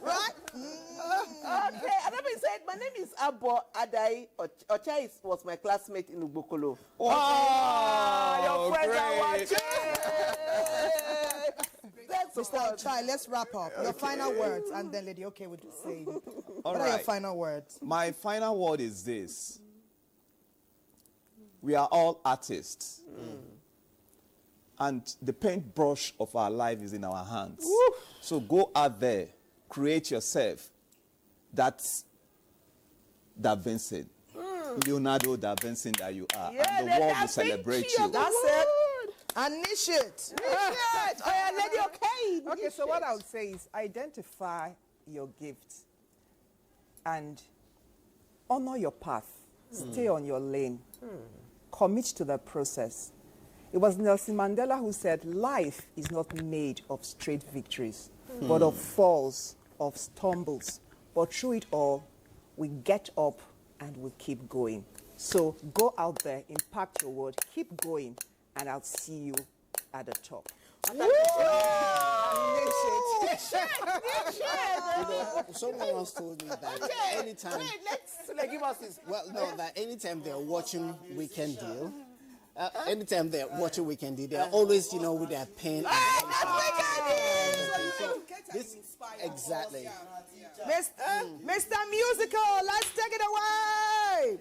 Right? Okay, another said, my name is Abo Adai. Ochai was my classmate in Ubokolo. Your friends are watching. Mr. Ochai, let's wrap up. Your final words, and then Lady OK would say. What are your final words? My final word is this. We are all artists. And the paintbrush of our life is in our hands. Woo. So go out there, create yourself. That's Da Vinci. Leonardo da Vinci that you are. And the world will celebrate you. That's it. And niche it. Lady OK. Okay, so what I would say is identify your gifts and honor your path. Stay on your lane. Commit to the process. It was Nelson Mandela who said, life is not made of straight victories, but of falls, of stumbles. But through it all, we get up and we keep going. So go out there, impact your world, keep going, and I'll see you at the top. Someone once told me that anytime. Give us this. Well, no, that anytime they're watching Weekend Deal, anytime they're watching Weekend Deal, they're always, with their pen. Exactly. Mr. Musical, let's take it away.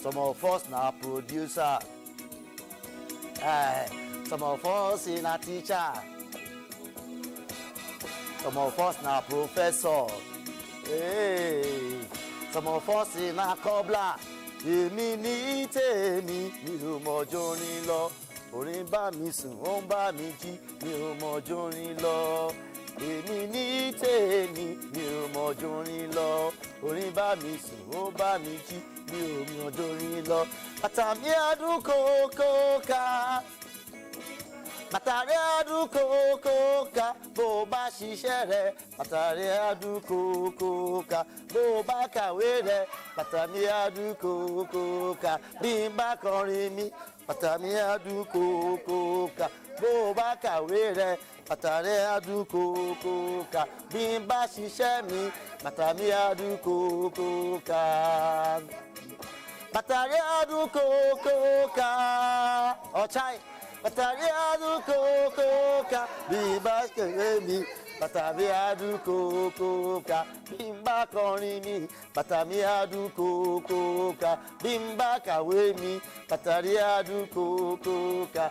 Some of us now producer. Some of us in a teacher. Some of us now professor. Hey. Some of us in a cobbler. Èmi ní tèmi, mi ò mọ̀jọ́ rìn lọ. Orin bá mi sùn, ó ń bá mi jí, mi ò mọ̀jọ́ rìn lọ. Èmi ní tèmi, mi ò mọ̀jọ́ rìn lọ. Orin bá mi sùn, ó ń bá mi jí, mi ò mọ̀jọ́ rìn lọ. Bàtà mi adùn kókó ká. Bàtà rẹ̀ adùn kókó ká. Bó bá ṣiṣẹ́ rẹ̀, bàtà rẹ̀ adùn kókó ká. Bó bá kàwé rẹ̀, bàtà mi adùn kókó ká. Bí n bá kọrin mi, bàtà mi adùn kókó ká. Bó bá kàwé rẹ̀, bàtà rẹ̀ adùn kókó ká. Bí n bá ṣiṣẹ́ mi, bàtà mi adùn kókó ká. Bàtà rẹ̀ adùn kókó ká. Ọ̀chai. Bàtà rẹ̀ adùn kókó ká. Bí n bá kàwé mi, bàtà mi adùn kókó ká. Bí n bá kọrin mi, bàtà mi adùn kókó ká. Bí n bá kàwé mi, bàtà mi adùn kókó ká.